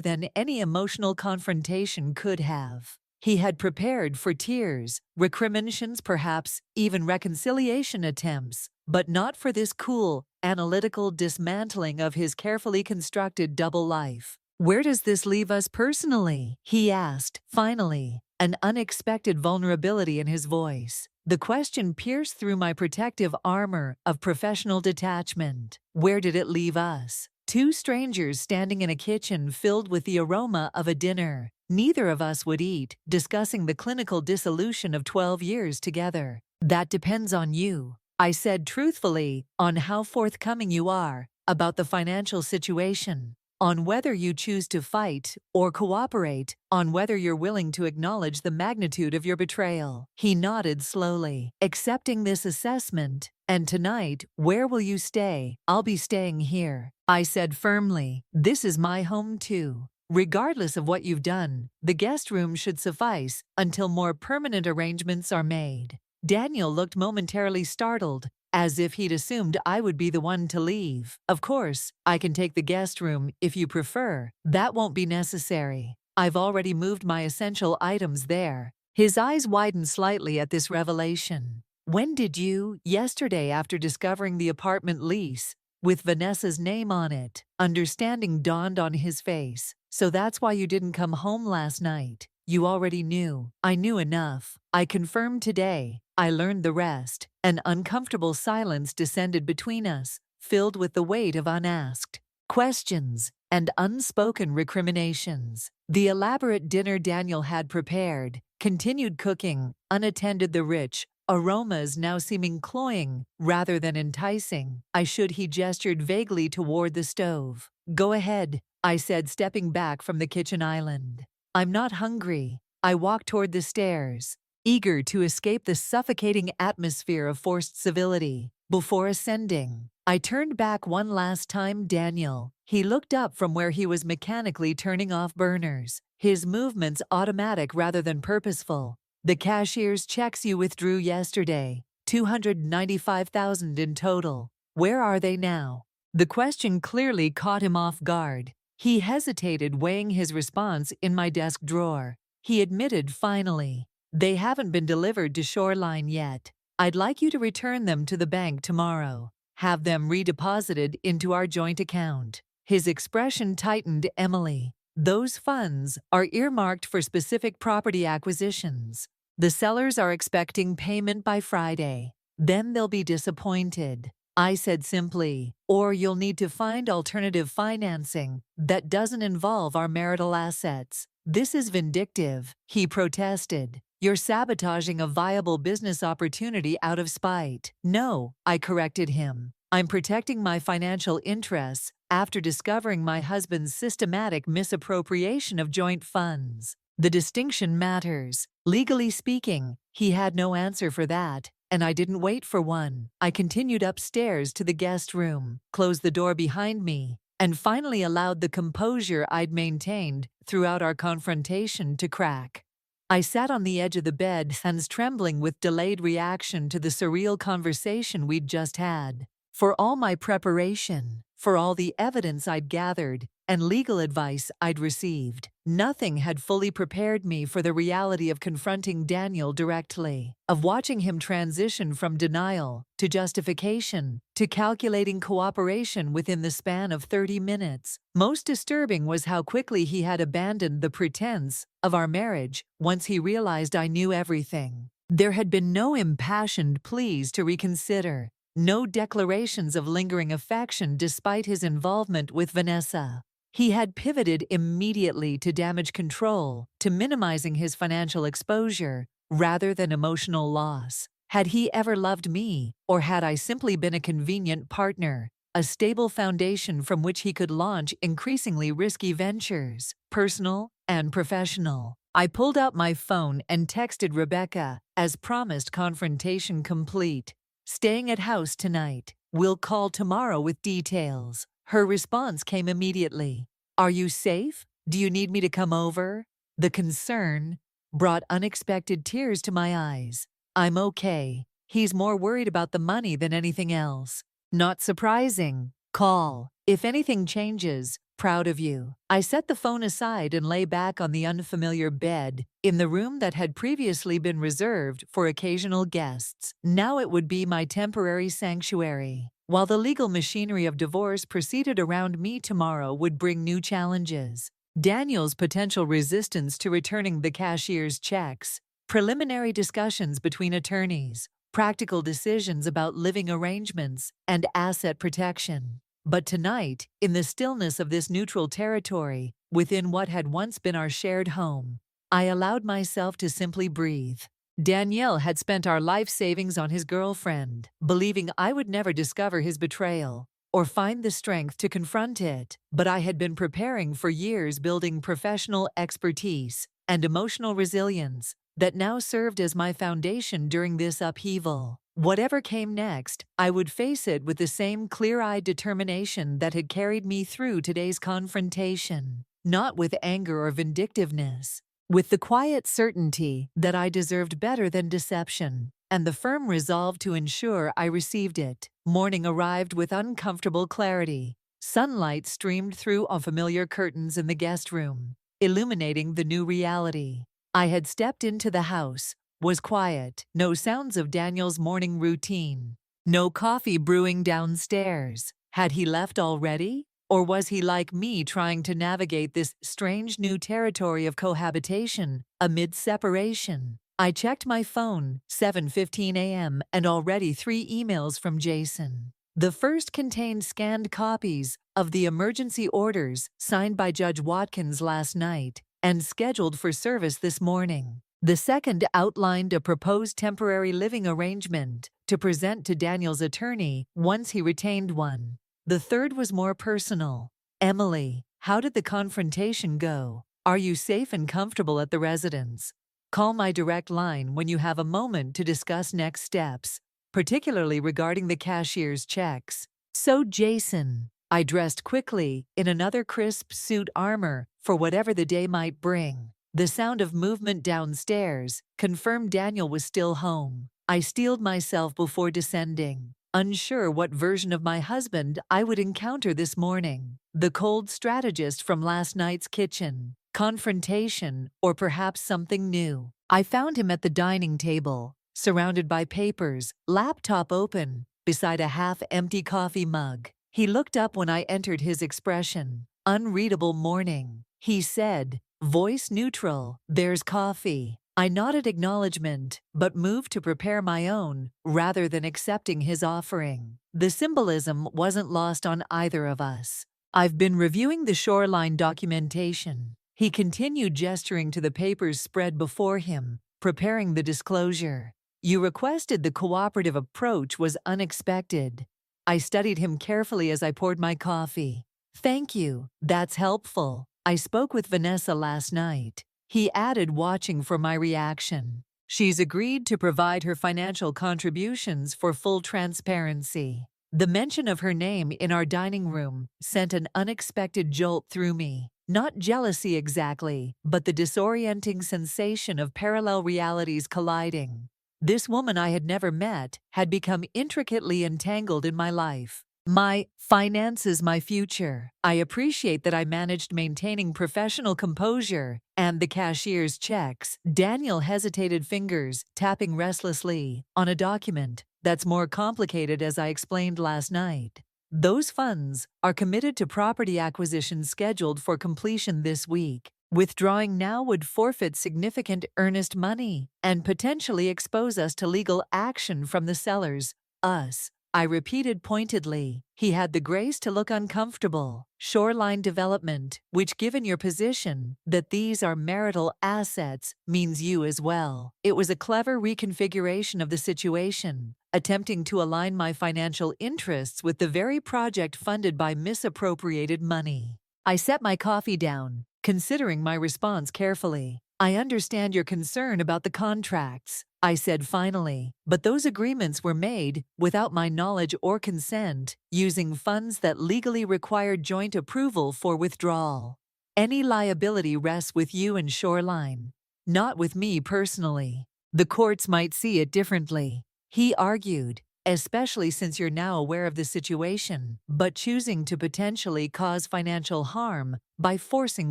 than any emotional confrontation could have. He had prepared for tears, recriminations, perhaps even reconciliation attempts, but not for this cool, analytical dismantling of his carefully constructed double life. "Where does this leave us personally?" he asked, finally, an unexpected vulnerability in his voice. The question pierced through my protective armor of professional detachment. Where did it leave us? Two strangers standing in a kitchen filled with the aroma of a dinner neither of us would eat, discussing the clinical dissolution of 12 years together. "That depends on you," I said truthfully, "on how forthcoming you are about the financial situation, on whether you choose to fight or cooperate, on whether you're willing to acknowledge the magnitude of your betrayal." He nodded slowly, accepting this assessment. "And tonight, where will you stay?" "I'll be staying here," I said firmly. "This is my home too. Regardless of what you've done, the guest room should suffice until more permanent arrangements are made." Daniel looked momentarily startled, as if he'd assumed I would be the one to leave. "Of course, I can take the guest room if you prefer." "That won't be necessary. I've already moved my essential items there." His eyes widened slightly at this revelation. "When did you?" "Yesterday, after discovering the apartment lease with Vanessa's name on it." Understanding dawned on his face. "So that's why you didn't come home last night. You already knew." "I knew enough." I confirmed today. I learned the rest. An uncomfortable silence descended between us, filled with the weight of unasked questions and unspoken recriminations. The elaborate dinner Daniel had prepared continued cooking, unattended, the rich aromas now seeming cloying rather than enticing. He gestured vaguely toward the stove. "Go ahead," I said, stepping back from the kitchen island. "I'm not hungry." I walked toward the stairs, eager to escape the suffocating atmosphere of forced civility. Before ascending, I turned back one last time. Daniel. He looked up from where he was mechanically turning off burners, his movements automatic rather than purposeful. "The cashier's checks you withdrew yesterday, $295,000 in total. Where are they now?" The question clearly caught him off guard. He hesitated, weighing his response in my desk drawer. He admitted finally, "They haven't been delivered to Shoreline yet. I'd like you to return them to the bank tomorrow. Have them redeposited into our joint account." His expression tightened. "Emily, those funds are earmarked for specific property acquisitions. The sellers are expecting payment by Friday. Then they'll be disappointed." I said simply, "Or you'll need to find alternative financing that doesn't involve our marital assets." "This is vindictive," he protested. "You're sabotaging a viable business opportunity out of spite." "No," I corrected him. "I'm protecting my financial interests after discovering my husband's systematic misappropriation of joint funds. The distinction matters. Legally speaking, he had no answer for that, and I didn't wait for one. I continued upstairs to the guest room, closed the door behind me, and finally allowed the composure I'd maintained throughout our confrontation to crack. I sat on the edge of the bed, hands trembling with delayed reaction to the surreal conversation we'd just had. For all my preparation, for all the evidence I'd gathered, and legal advice I'd received, nothing had fully prepared me for the reality of confronting Daniel directly, of watching him transition from denial to justification to calculating cooperation within the span of 30 minutes. Most disturbing was how quickly he had abandoned the pretense of our marriage once he realized I knew everything. There had been no impassioned pleas to reconsider, no declarations of lingering affection despite his involvement with Vanessa. He had pivoted immediately to damage control, to minimizing his financial exposure, rather than emotional loss. Had he ever loved me, or had I simply been a convenient partner, a stable foundation from which he could launch increasingly risky ventures, personal and professional? I pulled out my phone and texted Rebecca, as promised, confrontation complete. Staying at house tonight. We'll call tomorrow with details. Her response came immediately. Are you safe? Do you need me to come over? The concern brought unexpected tears to my eyes. I'm okay. He's more worried about the money than anything else. Not surprising. Call. If anything changes, proud of you. I set the phone aside and lay back on the unfamiliar bed in the room that had previously been reserved for occasional guests. Now it would be my temporary sanctuary. While the legal machinery of divorce proceeded around me, tomorrow would bring new challenges. Daniel's potential resistance to returning the cashier's checks, preliminary discussions between attorneys, practical decisions about living arrangements, and asset protection. But tonight, in the stillness of this neutral territory, within what had once been our shared home, I allowed myself to simply breathe. Daniel had spent our life savings on his girlfriend, believing I would never discover his betrayal or find the strength to confront it. But I had been preparing for years, building professional expertise and emotional resilience that now served as my foundation during this upheaval. Whatever came next, I would face it with the same clear-eyed determination that had carried me through today's confrontation, not with anger or vindictiveness, with the quiet certainty that I deserved better than deception, and the firm resolve to ensure I received it. Morning arrived with uncomfortable clarity. Sunlight streamed through unfamiliar curtains in the guest room, illuminating the new reality. I had stepped into the house, was quiet, no sounds of Daniel's morning routine, no coffee brewing downstairs. Had he left already? Or was he like me, trying to navigate this strange new territory of cohabitation amid separation? I checked my phone, 7:15 a.m., and already 3 emails from Jason. The first contained scanned copies of the emergency orders signed by Judge Watkins last night and scheduled for service this morning. The second outlined a proposed temporary living arrangement to present to Daniel's attorney once he retained one. The third was more personal. Emily, how did the confrontation go? Are you safe and comfortable at the residence? Call my direct line when you have a moment to discuss next steps, particularly regarding the cashier's checks. So Jason. I dressed quickly in another crisp suit armor for whatever the day might bring. The sound of movement downstairs confirmed Daniel was still home. I steeled myself before descending, unsure what version of my husband I would encounter this morning. The cold strategist from last night's kitchen, confrontation, or perhaps something new. I found him at the dining table, surrounded by papers, laptop open, beside a half-empty coffee mug. He looked up when I entered, his expression unreadable. Morning, he said, voice neutral. There's coffee. I nodded acknowledgement, but moved to prepare my own, rather than accepting his offering. The symbolism wasn't lost on either of us. I've been reviewing the shoreline documentation. He continued, gesturing to the papers spread before him, preparing the disclosure. You requested the cooperative approach was unexpected. I studied him carefully as I poured my coffee. Thank you, that's helpful. I spoke with Vanessa last night. He added, watching for my reaction. She's agreed to provide her financial contributions for full transparency. The mention of her name in our dining room sent an unexpected jolt through me. Not jealousy exactly, but the disorienting sensation of parallel realities colliding. This woman I had never met had become intricately entangled in my life. My finances, my future. I appreciate that I managed maintaining professional composure and the cashier's checks. Daniel hesitated, fingers tapping restlessly on a document that's more complicated, as I explained last night. Those funds are committed to property acquisition scheduled for completion this week. Withdrawing now would forfeit significant earnest money and potentially expose us to legal action from the sellers. Us, I repeated pointedly. He had the grace to look uncomfortable. Shoreline development, which given your position, that these are marital assets, means you as well. It was a clever reconfiguration of the situation, attempting to align my financial interests with the very project funded by misappropriated money. I set my coffee down, considering my response carefully. I understand your concern about the contracts, I said finally, but those agreements were made without my knowledge or consent, using funds that legally required joint approval for withdrawal. Any liability rests with you and Shoreline, not with me personally. The courts might see it differently, he argued, especially since you're now aware of the situation, but choosing to potentially cause financial harm by forcing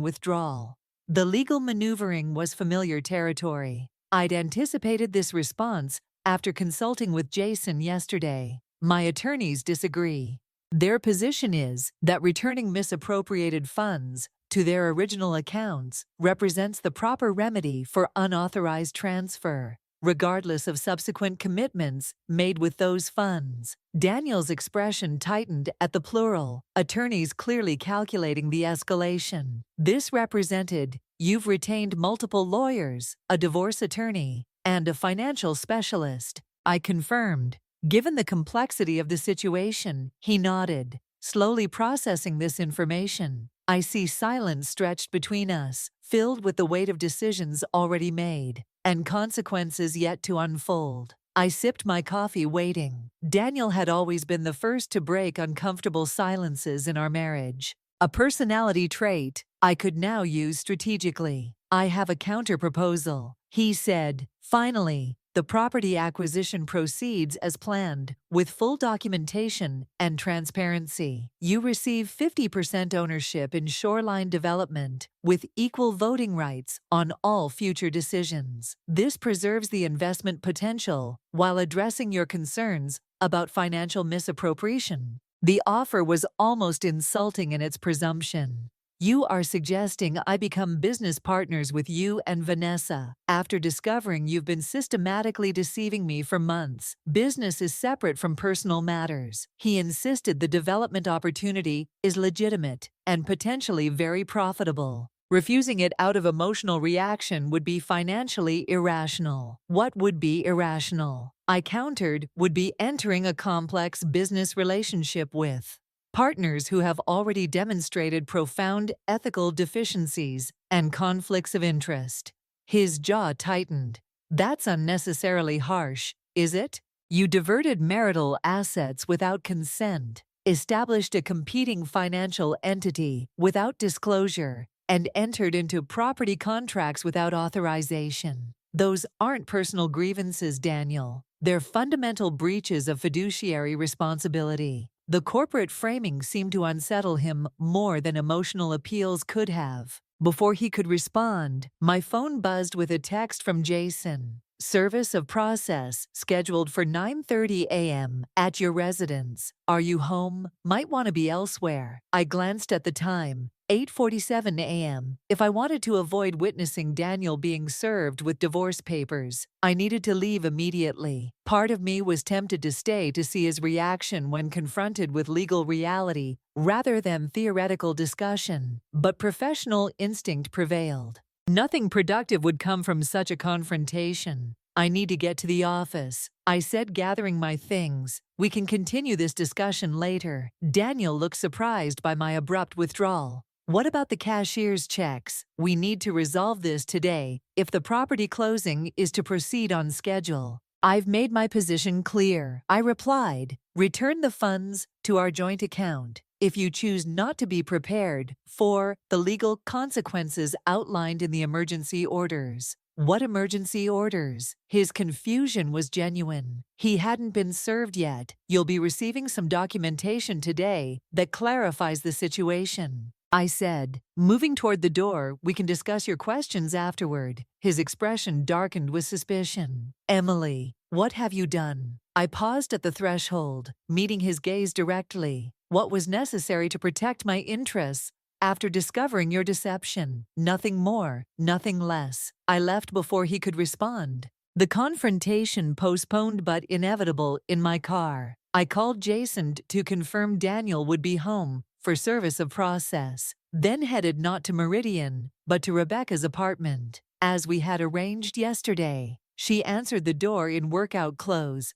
withdrawal. The legal maneuvering was familiar territory. I'd anticipated this response after consulting with Jason yesterday. My attorneys disagree. Their position is that returning misappropriated funds to their original accounts represents the proper remedy for unauthorized transfer, regardless of subsequent commitments made with those funds. Daniel's expression tightened at the plural, attorneys clearly calculating the escalation. This represented, you've retained multiple lawyers, a divorce attorney, and a financial specialist, I confirmed. Given the complexity of the situation, he nodded, slowly processing this information. I see silence stretched between us, filled with the weight of decisions already made and consequences yet to unfold. I sipped my coffee, waiting. Daniel had always been the first to break uncomfortable silences in our marriage, a personality trait I could now use strategically. I have a counter-proposal, he said. Finally, the property acquisition proceeds as planned, with full documentation and transparency. You receive 50% ownership in Shoreline Development, with equal voting rights on all future decisions. This preserves the investment potential while addressing your concerns about financial misappropriation. The offer was almost insulting in its presumption. You are suggesting I become business partners with you and Vanessa after discovering you've been systematically deceiving me for months. Business is separate from personal matters. He insisted the development opportunity is legitimate and potentially very profitable. Refusing it out of emotional reaction would be financially irrational. What would be irrational? I countered, would be entering a complex business relationship with partners who have already demonstrated profound ethical deficiencies and conflicts of interest. His jaw tightened. That's unnecessarily harsh, is it? You diverted marital assets without consent, established a competing financial entity without disclosure, and entered into property contracts without authorization. Those aren't personal grievances, Daniel. They're fundamental breaches of fiduciary responsibility. The corporate framing seemed to unsettle him more than emotional appeals could have. Before he could respond, my phone buzzed with a text from Jason. Service of process scheduled for 9:30 a.m. at your residence. Are you home? Might want to be elsewhere. I glanced at the time. 8:47 a.m. If I wanted to avoid witnessing Daniel being served with divorce papers, I needed to leave immediately. Part of me was tempted to stay to see his reaction when confronted with legal reality rather than theoretical discussion, but professional instinct prevailed. Nothing productive would come from such a confrontation. I need to get to the office, I said, gathering my things. We can continue this discussion later. Daniel looked surprised by my abrupt withdrawal. What about the cashier's checks? We need to resolve this today if the property closing is to proceed on schedule. I've made my position clear, I replied. Return the funds to our joint account. if you choose not to be prepared for the legal consequences outlined in the emergency orders. What emergency orders? His confusion was genuine. He hadn't been served yet. You'll be receiving some documentation today that clarifies the situation, I said. Moving toward the door, we can discuss your questions afterward. His expression darkened with suspicion. Emily, what have you done? I paused at the threshold, meeting his gaze directly. What was necessary to protect my interests after discovering your deception? Nothing more, nothing less. I left before he could respond. The confrontation postponed but inevitable in my car. I called Jason to confirm Daniel would be home for service of process, then headed not to Meridian, but to Rebecca's apartment. As we had arranged yesterday, she answered the door in workout clothes,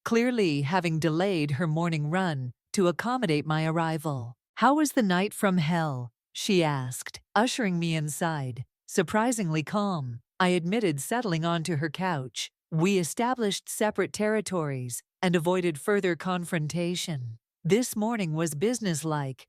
clearly having delayed her morning run to accommodate my arrival. How was the night from hell? She asked, ushering me inside. Surprisingly calm, I admitted, settling onto her couch. We established separate territories and avoided further confrontation. This morning was businesslike,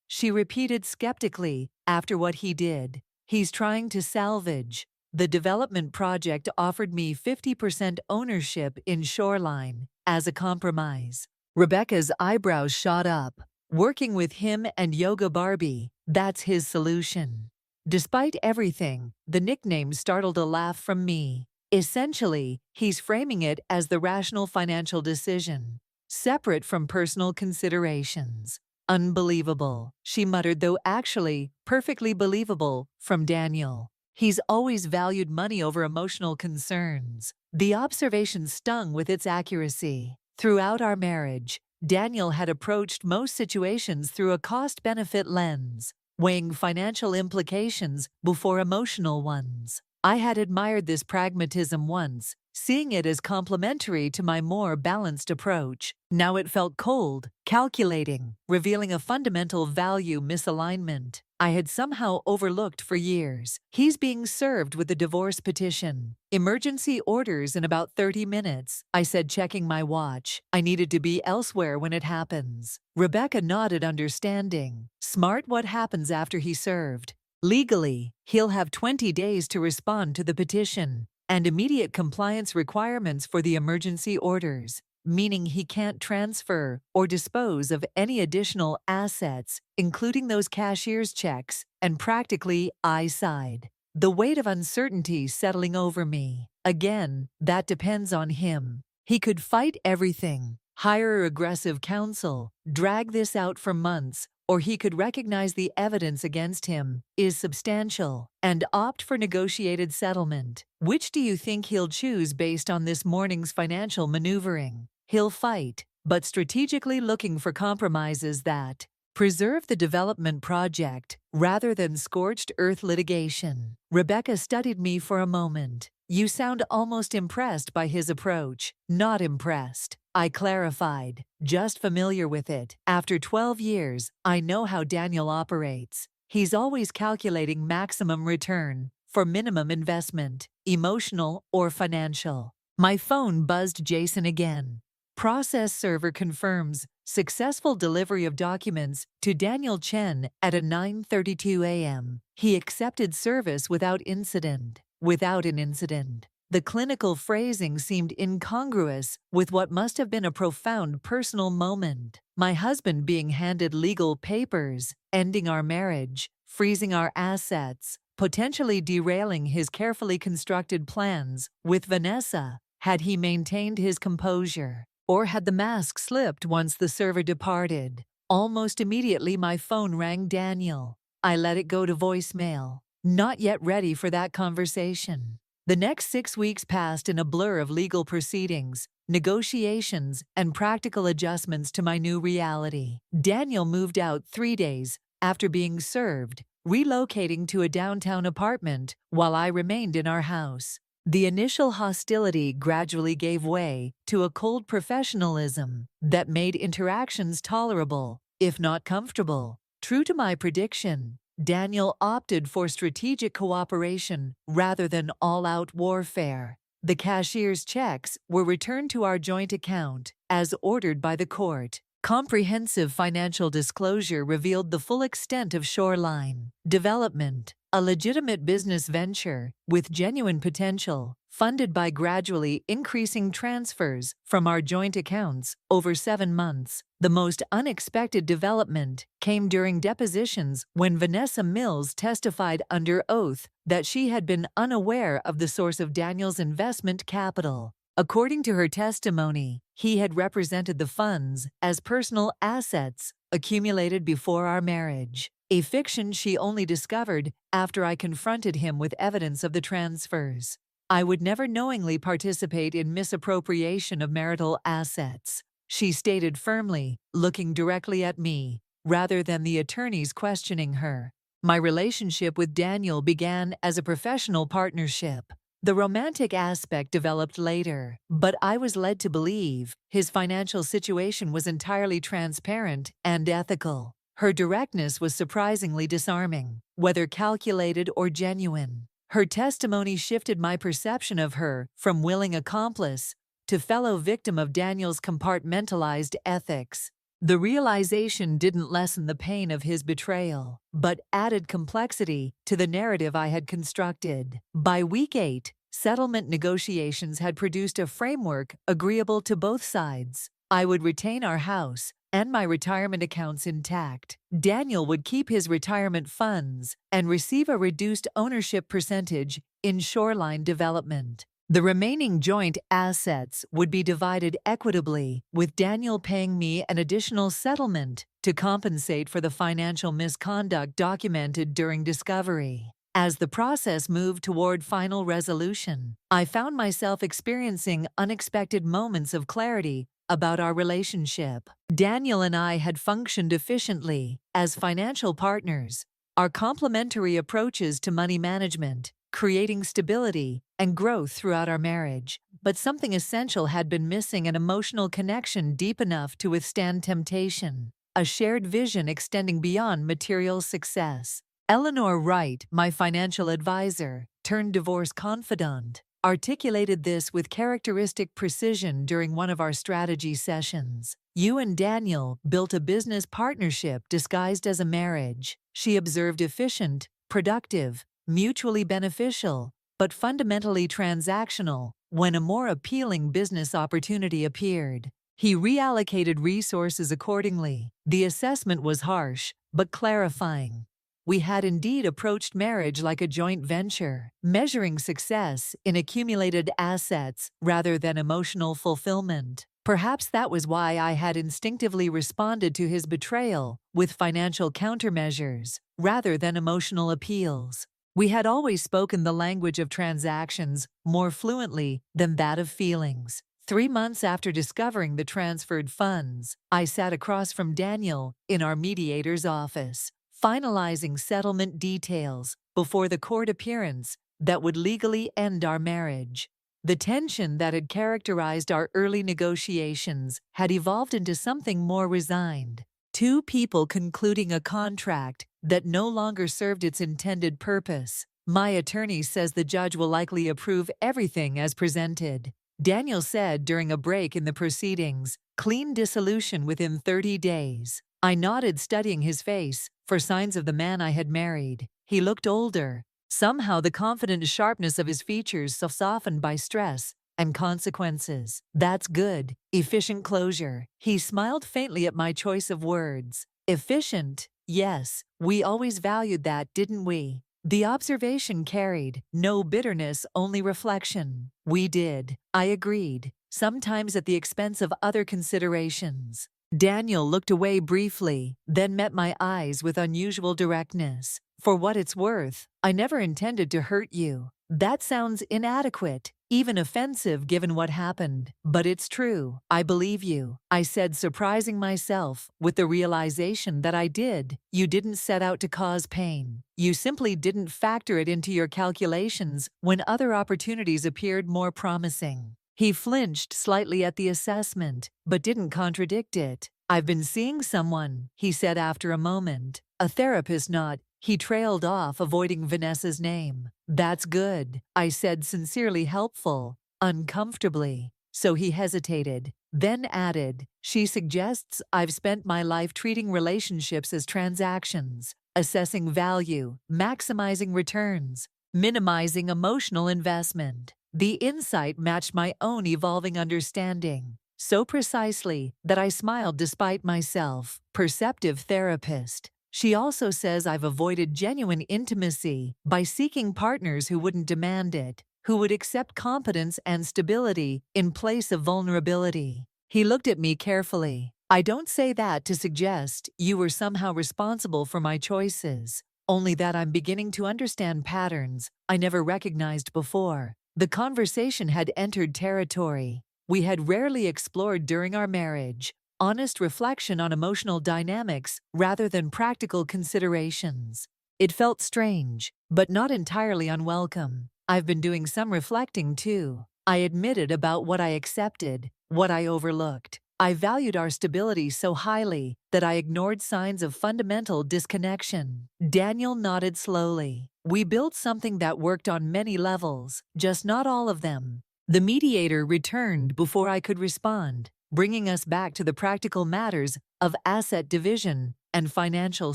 she repeated skeptically after what he did. He's trying to salvage the development project, offered me 50% ownership in Shoreline as a compromise. Rebecca's eyebrows shot up. Working with him and Yoga Barbie, that's his solution. Despite everything, the nickname startled a laugh from me. Essentially, he's framing it as the rational financial decision, separate from personal considerations. Unbelievable, she muttered, though actually perfectly believable from Daniel. He's always valued money over emotional concerns. The observation stung with its accuracy. Throughout our marriage, Daniel had approached most situations through a cost-benefit lens, weighing financial implications before emotional ones. I had admired this pragmatism once, seeing it as complementary to my more balanced approach. Now it felt cold, calculating, revealing a fundamental value misalignment I had somehow overlooked for years. He's being served with a divorce petition. Emergency orders in about 30 minutes, I said, checking my watch. I needed to be elsewhere when it happens. Rebecca nodded, understanding. Smart. What happens after he's served? Legally, he'll have 20 days to respond to the petition and immediate compliance requirements for the emergency orders, meaning he can't transfer or dispose of any additional assets, including those cashier's checks, and practically I sighed. The weight of uncertainty settling over me. Again, that depends on him. He could fight everything, hire aggressive counsel, drag this out for months, or he could recognize the evidence against him is substantial and opt for negotiated settlement. Which do you think he'll choose based on this morning's financial maneuvering? He'll fight, but strategically looking for compromises that preserve the development project rather than scorched earth litigation. Rebecca studied me for a moment. You sound almost impressed by his approach. Not impressed, I clarified, just familiar with it. After 12 years, I know how Daniel operates. He's always calculating maximum return for minimum investment, emotional or financial. My phone buzzed. Jason again. Process server confirms successful delivery of documents to Daniel Chen at 9:32 a.m. He accepted service without incident. Without an incident. The clinical phrasing seemed incongruous with what must have been a profound personal moment. My husband being handed legal papers, ending our marriage, freezing our assets, potentially derailing his carefully constructed plans with Vanessa. Had he maintained his composure? Or had the mask slipped once the server departed? Almost immediately my phone rang. Daniel. I let it go to voicemail. Not yet ready for that conversation. The next 6 weeks passed in a blur of legal proceedings, negotiations, and practical adjustments to my new reality. Daniel moved out 3 days after being served, relocating to a downtown apartment while I remained in our house. The initial hostility gradually gave way to a cold professionalism that made interactions tolerable, if not comfortable. True to my prediction, Daniel opted for strategic cooperation rather than all-out warfare. The cashier's checks were returned to our joint account, as ordered by the court. Comprehensive financial disclosure revealed the full extent of Shoreline Development, a legitimate business venture with genuine potential, funded by gradually increasing transfers from our joint accounts over 7 months. The most unexpected development came during depositions when Vanessa Mills testified under oath that she had been unaware of the source of Daniel's investment capital. According to her testimony, he had represented the funds as personal assets accumulated before our marriage, a fiction she only discovered after I confronted him with evidence of the transfers. I would never knowingly participate in misappropriation of marital assets, she stated firmly, looking directly at me, rather than the attorneys questioning her. My relationship with Daniel began as a professional partnership. The romantic aspect developed later, but I was led to believe his financial situation was entirely transparent and ethical. Her directness was surprisingly disarming, whether calculated or genuine. Her testimony shifted my perception of her from willing accomplice to fellow victim of Daniel's compartmentalized ethics. The realization didn't lessen the pain of his betrayal, but added complexity to the narrative I had constructed. By week 8, settlement negotiations had produced a framework agreeable to both sides. I would retain our house and my retirement accounts intact. Daniel would keep his retirement funds and receive a reduced ownership percentage in Shoreline Development. The remaining joint assets would be divided equitably, with Daniel paying me an additional settlement to compensate for the financial misconduct documented during discovery. As the process moved toward final resolution, I found myself experiencing unexpected moments of clarity about our relationship. Daniel and I had functioned efficiently as financial partners. Our complementary approaches to money management, creating stability and growth throughout our marriage. But something essential had been missing: an emotional connection deep enough to withstand temptation, a shared vision extending beyond material success. Eleanor Wright, my financial advisor, turned divorce confidant, articulated this with characteristic precision during one of our strategy sessions. You and Daniel built a business partnership disguised as a marriage, she observed, efficient, productive, mutually beneficial, but fundamentally transactional. When a more appealing business opportunity appeared, he reallocated resources accordingly. The assessment was harsh, but clarifying. We had indeed approached marriage like a joint venture, measuring success in accumulated assets rather than emotional fulfillment. Perhaps that was why I had instinctively responded to his betrayal with financial countermeasures rather than emotional appeals. We had always spoken the language of transactions more fluently than that of feelings. 3 months after discovering the transferred funds, I sat across from Daniel in our mediator's office, finalizing settlement details before the court appearance that would legally end our marriage. The tension that had characterized our early negotiations had evolved into something more resigned. Two people concluding a contract that no longer served its intended purpose. My attorney says the judge will likely approve everything as presented, Daniel said during a break in the proceedings. Clean dissolution within 30 days. I nodded, studying his face for signs of the man I had married. He looked older. Somehow the confident sharpness of his features softened by stress and consequences. That's good. Efficient closure. He smiled faintly at my choice of words. Efficient? Yes, we always valued that, didn't we? The observation carried no bitterness, only reflection. We did. I agreed, sometimes at the expense of other considerations. Daniel looked away briefly, then met my eyes with unusual directness. For what it's worth, I never intended to hurt you. That sounds inadequate, even offensive given what happened. But it's true. I believe you, I said, surprising myself with the realization that I did. You didn't set out to cause pain. You simply didn't factor it into your calculations when other opportunities appeared more promising. He flinched slightly at the assessment, but didn't contradict it. I've been seeing someone, he said after a moment. A therapist, not. He trailed off, avoiding Vanessa's name. That's good, I said, sincerely helpful. uncomfortably. So he hesitated, then added, "She suggests I've spent my life treating relationships as transactions, assessing value, maximizing returns, minimizing emotional investment." The insight matched my own evolving understanding, so precisely that I smiled despite myself. Perceptive therapist. She also says I've avoided genuine intimacy by seeking partners who wouldn't demand it, who would accept competence and stability in place of vulnerability. He looked at me carefully. "I don't say that to suggest you were somehow responsible for my choices, only that I'm beginning to understand patterns I never recognized before." The conversation had entered territory we had rarely explored during our marriage, honest reflection on emotional dynamics rather than practical considerations. It felt strange, but not entirely unwelcome. "I've been doing some reflecting too," I admitted, "about what I accepted, what I overlooked. I valued our stability so highly that I ignored signs of fundamental disconnection." Daniel nodded slowly. "We built something that worked on many levels, just not all of them." The mediator returned before I could respond, bringing us back to the practical matters of asset division and financial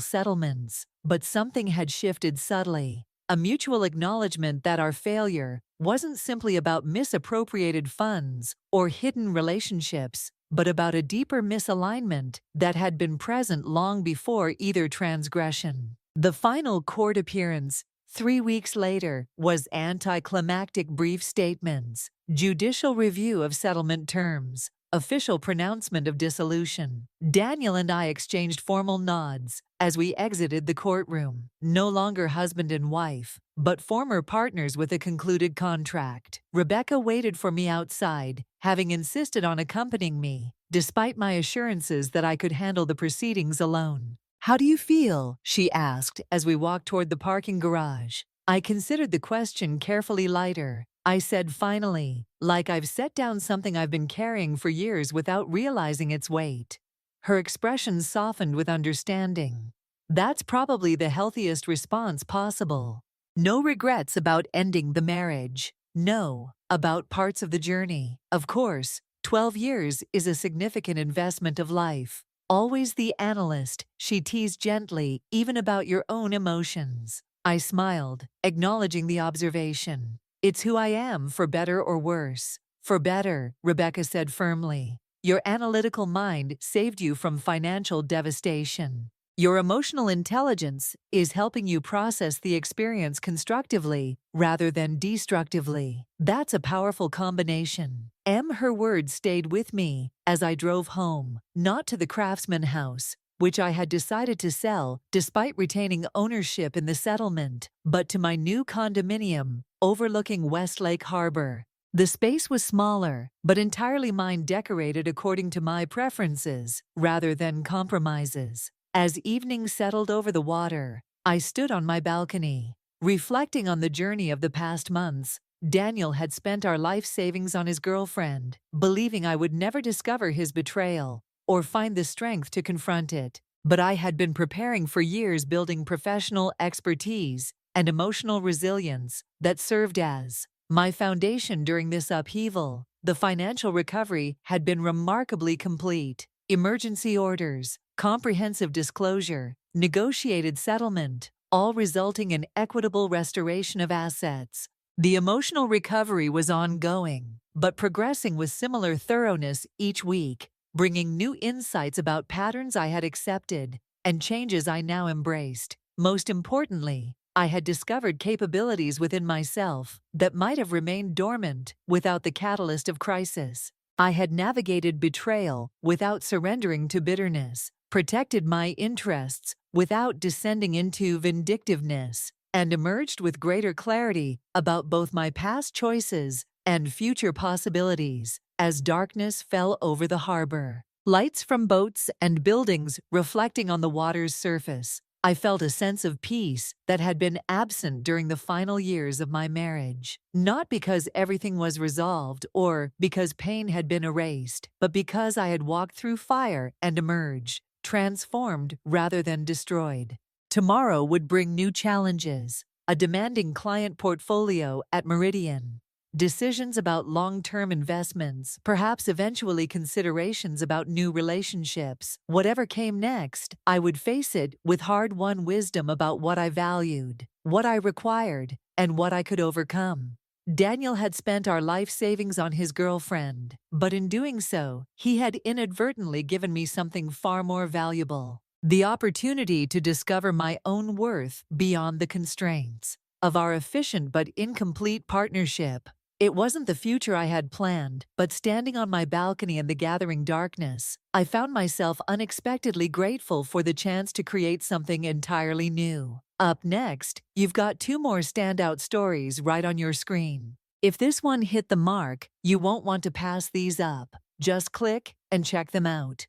settlements. But something had shifted subtly. A mutual acknowledgement that our failure wasn't simply about misappropriated funds or hidden relationships, but about a deeper misalignment that had been present long before either transgression. The final court appearance, 3 weeks later, was anticlimactic: brief statements, judicial review of settlement terms, official pronouncement of dissolution. Daniel and I exchanged formal nods as we exited the courtroom, no longer husband and wife, but former partners with a concluded contract. Rebecca waited for me outside, having insisted on accompanying me, despite my assurances that I could handle the proceedings alone. "How do you feel?" she asked as we walked toward the parking garage. I considered the question carefully. "Lighter," I said finally, "like I've set down something I've been carrying for years without realizing its weight." Her expression softened with understanding. "That's probably the healthiest response possible. No regrets about ending the marriage. No, about parts of the journey. Of course, 12 years is a significant investment of life. Always the analyst," she teased gently, "even about your own emotions." I smiled, acknowledging the observation. "It's who I am, for better or worse." "For better," Rebecca said firmly. "Your analytical mind saved you from financial devastation. Your emotional intelligence is helping you process the experience constructively rather than destructively. That's a powerful combination." Her words stayed with me as I drove home, not to the Craftsman house, which I had decided to sell despite retaining ownership in the settlement, but to my new condominium overlooking Westlake Harbor. The space was smaller, but entirely mine, decorated according to my preferences rather than compromises. As evening settled over the water, I stood on my balcony, reflecting on the journey of the past months. Daniel had spent our life savings on his girlfriend, believing I would never discover his betrayal or find the strength to confront it. But I had been preparing for years, building professional expertise and emotional resilience that served as my foundation during this upheaval. The financial recovery had been remarkably complete. Emergency orders, comprehensive disclosure, negotiated settlement, all resulting in equitable restoration of assets. The emotional recovery was ongoing, but progressing with similar thoroughness each week, bringing new insights about patterns I had accepted and changes I now embraced. Most importantly, I had discovered capabilities within myself that might have remained dormant without the catalyst of crisis. I had navigated betrayal without surrendering to bitterness, protected my interests without descending into vindictiveness, and emerged with greater clarity about both my past choices and future possibilities. As darkness fell over the harbor, lights from boats and buildings reflecting on the water's surface, I felt a sense of peace that had been absent during the final years of my marriage. Not because everything was resolved or because pain had been erased, but because I had walked through fire and emerged, transformed rather than destroyed. Tomorrow would bring new challenges: a demanding client portfolio at Meridian, decisions about long-term investments, perhaps eventually considerations about new relationships. Whatever came next, I would face it with hard-won wisdom about what I valued, what I required, and what I could overcome. Daniel had spent our life savings on his girlfriend, but in doing so, he had inadvertently given me something far more valuable: the opportunity to discover my own worth beyond the constraints of our efficient but incomplete partnership. It wasn't the future I had planned, but standing on my balcony in the gathering darkness, I found myself unexpectedly grateful for the chance to create something entirely new. Up next, you've got two more standout stories right on your screen. If this one hit the mark, you won't want to pass these up. Just click and check them out.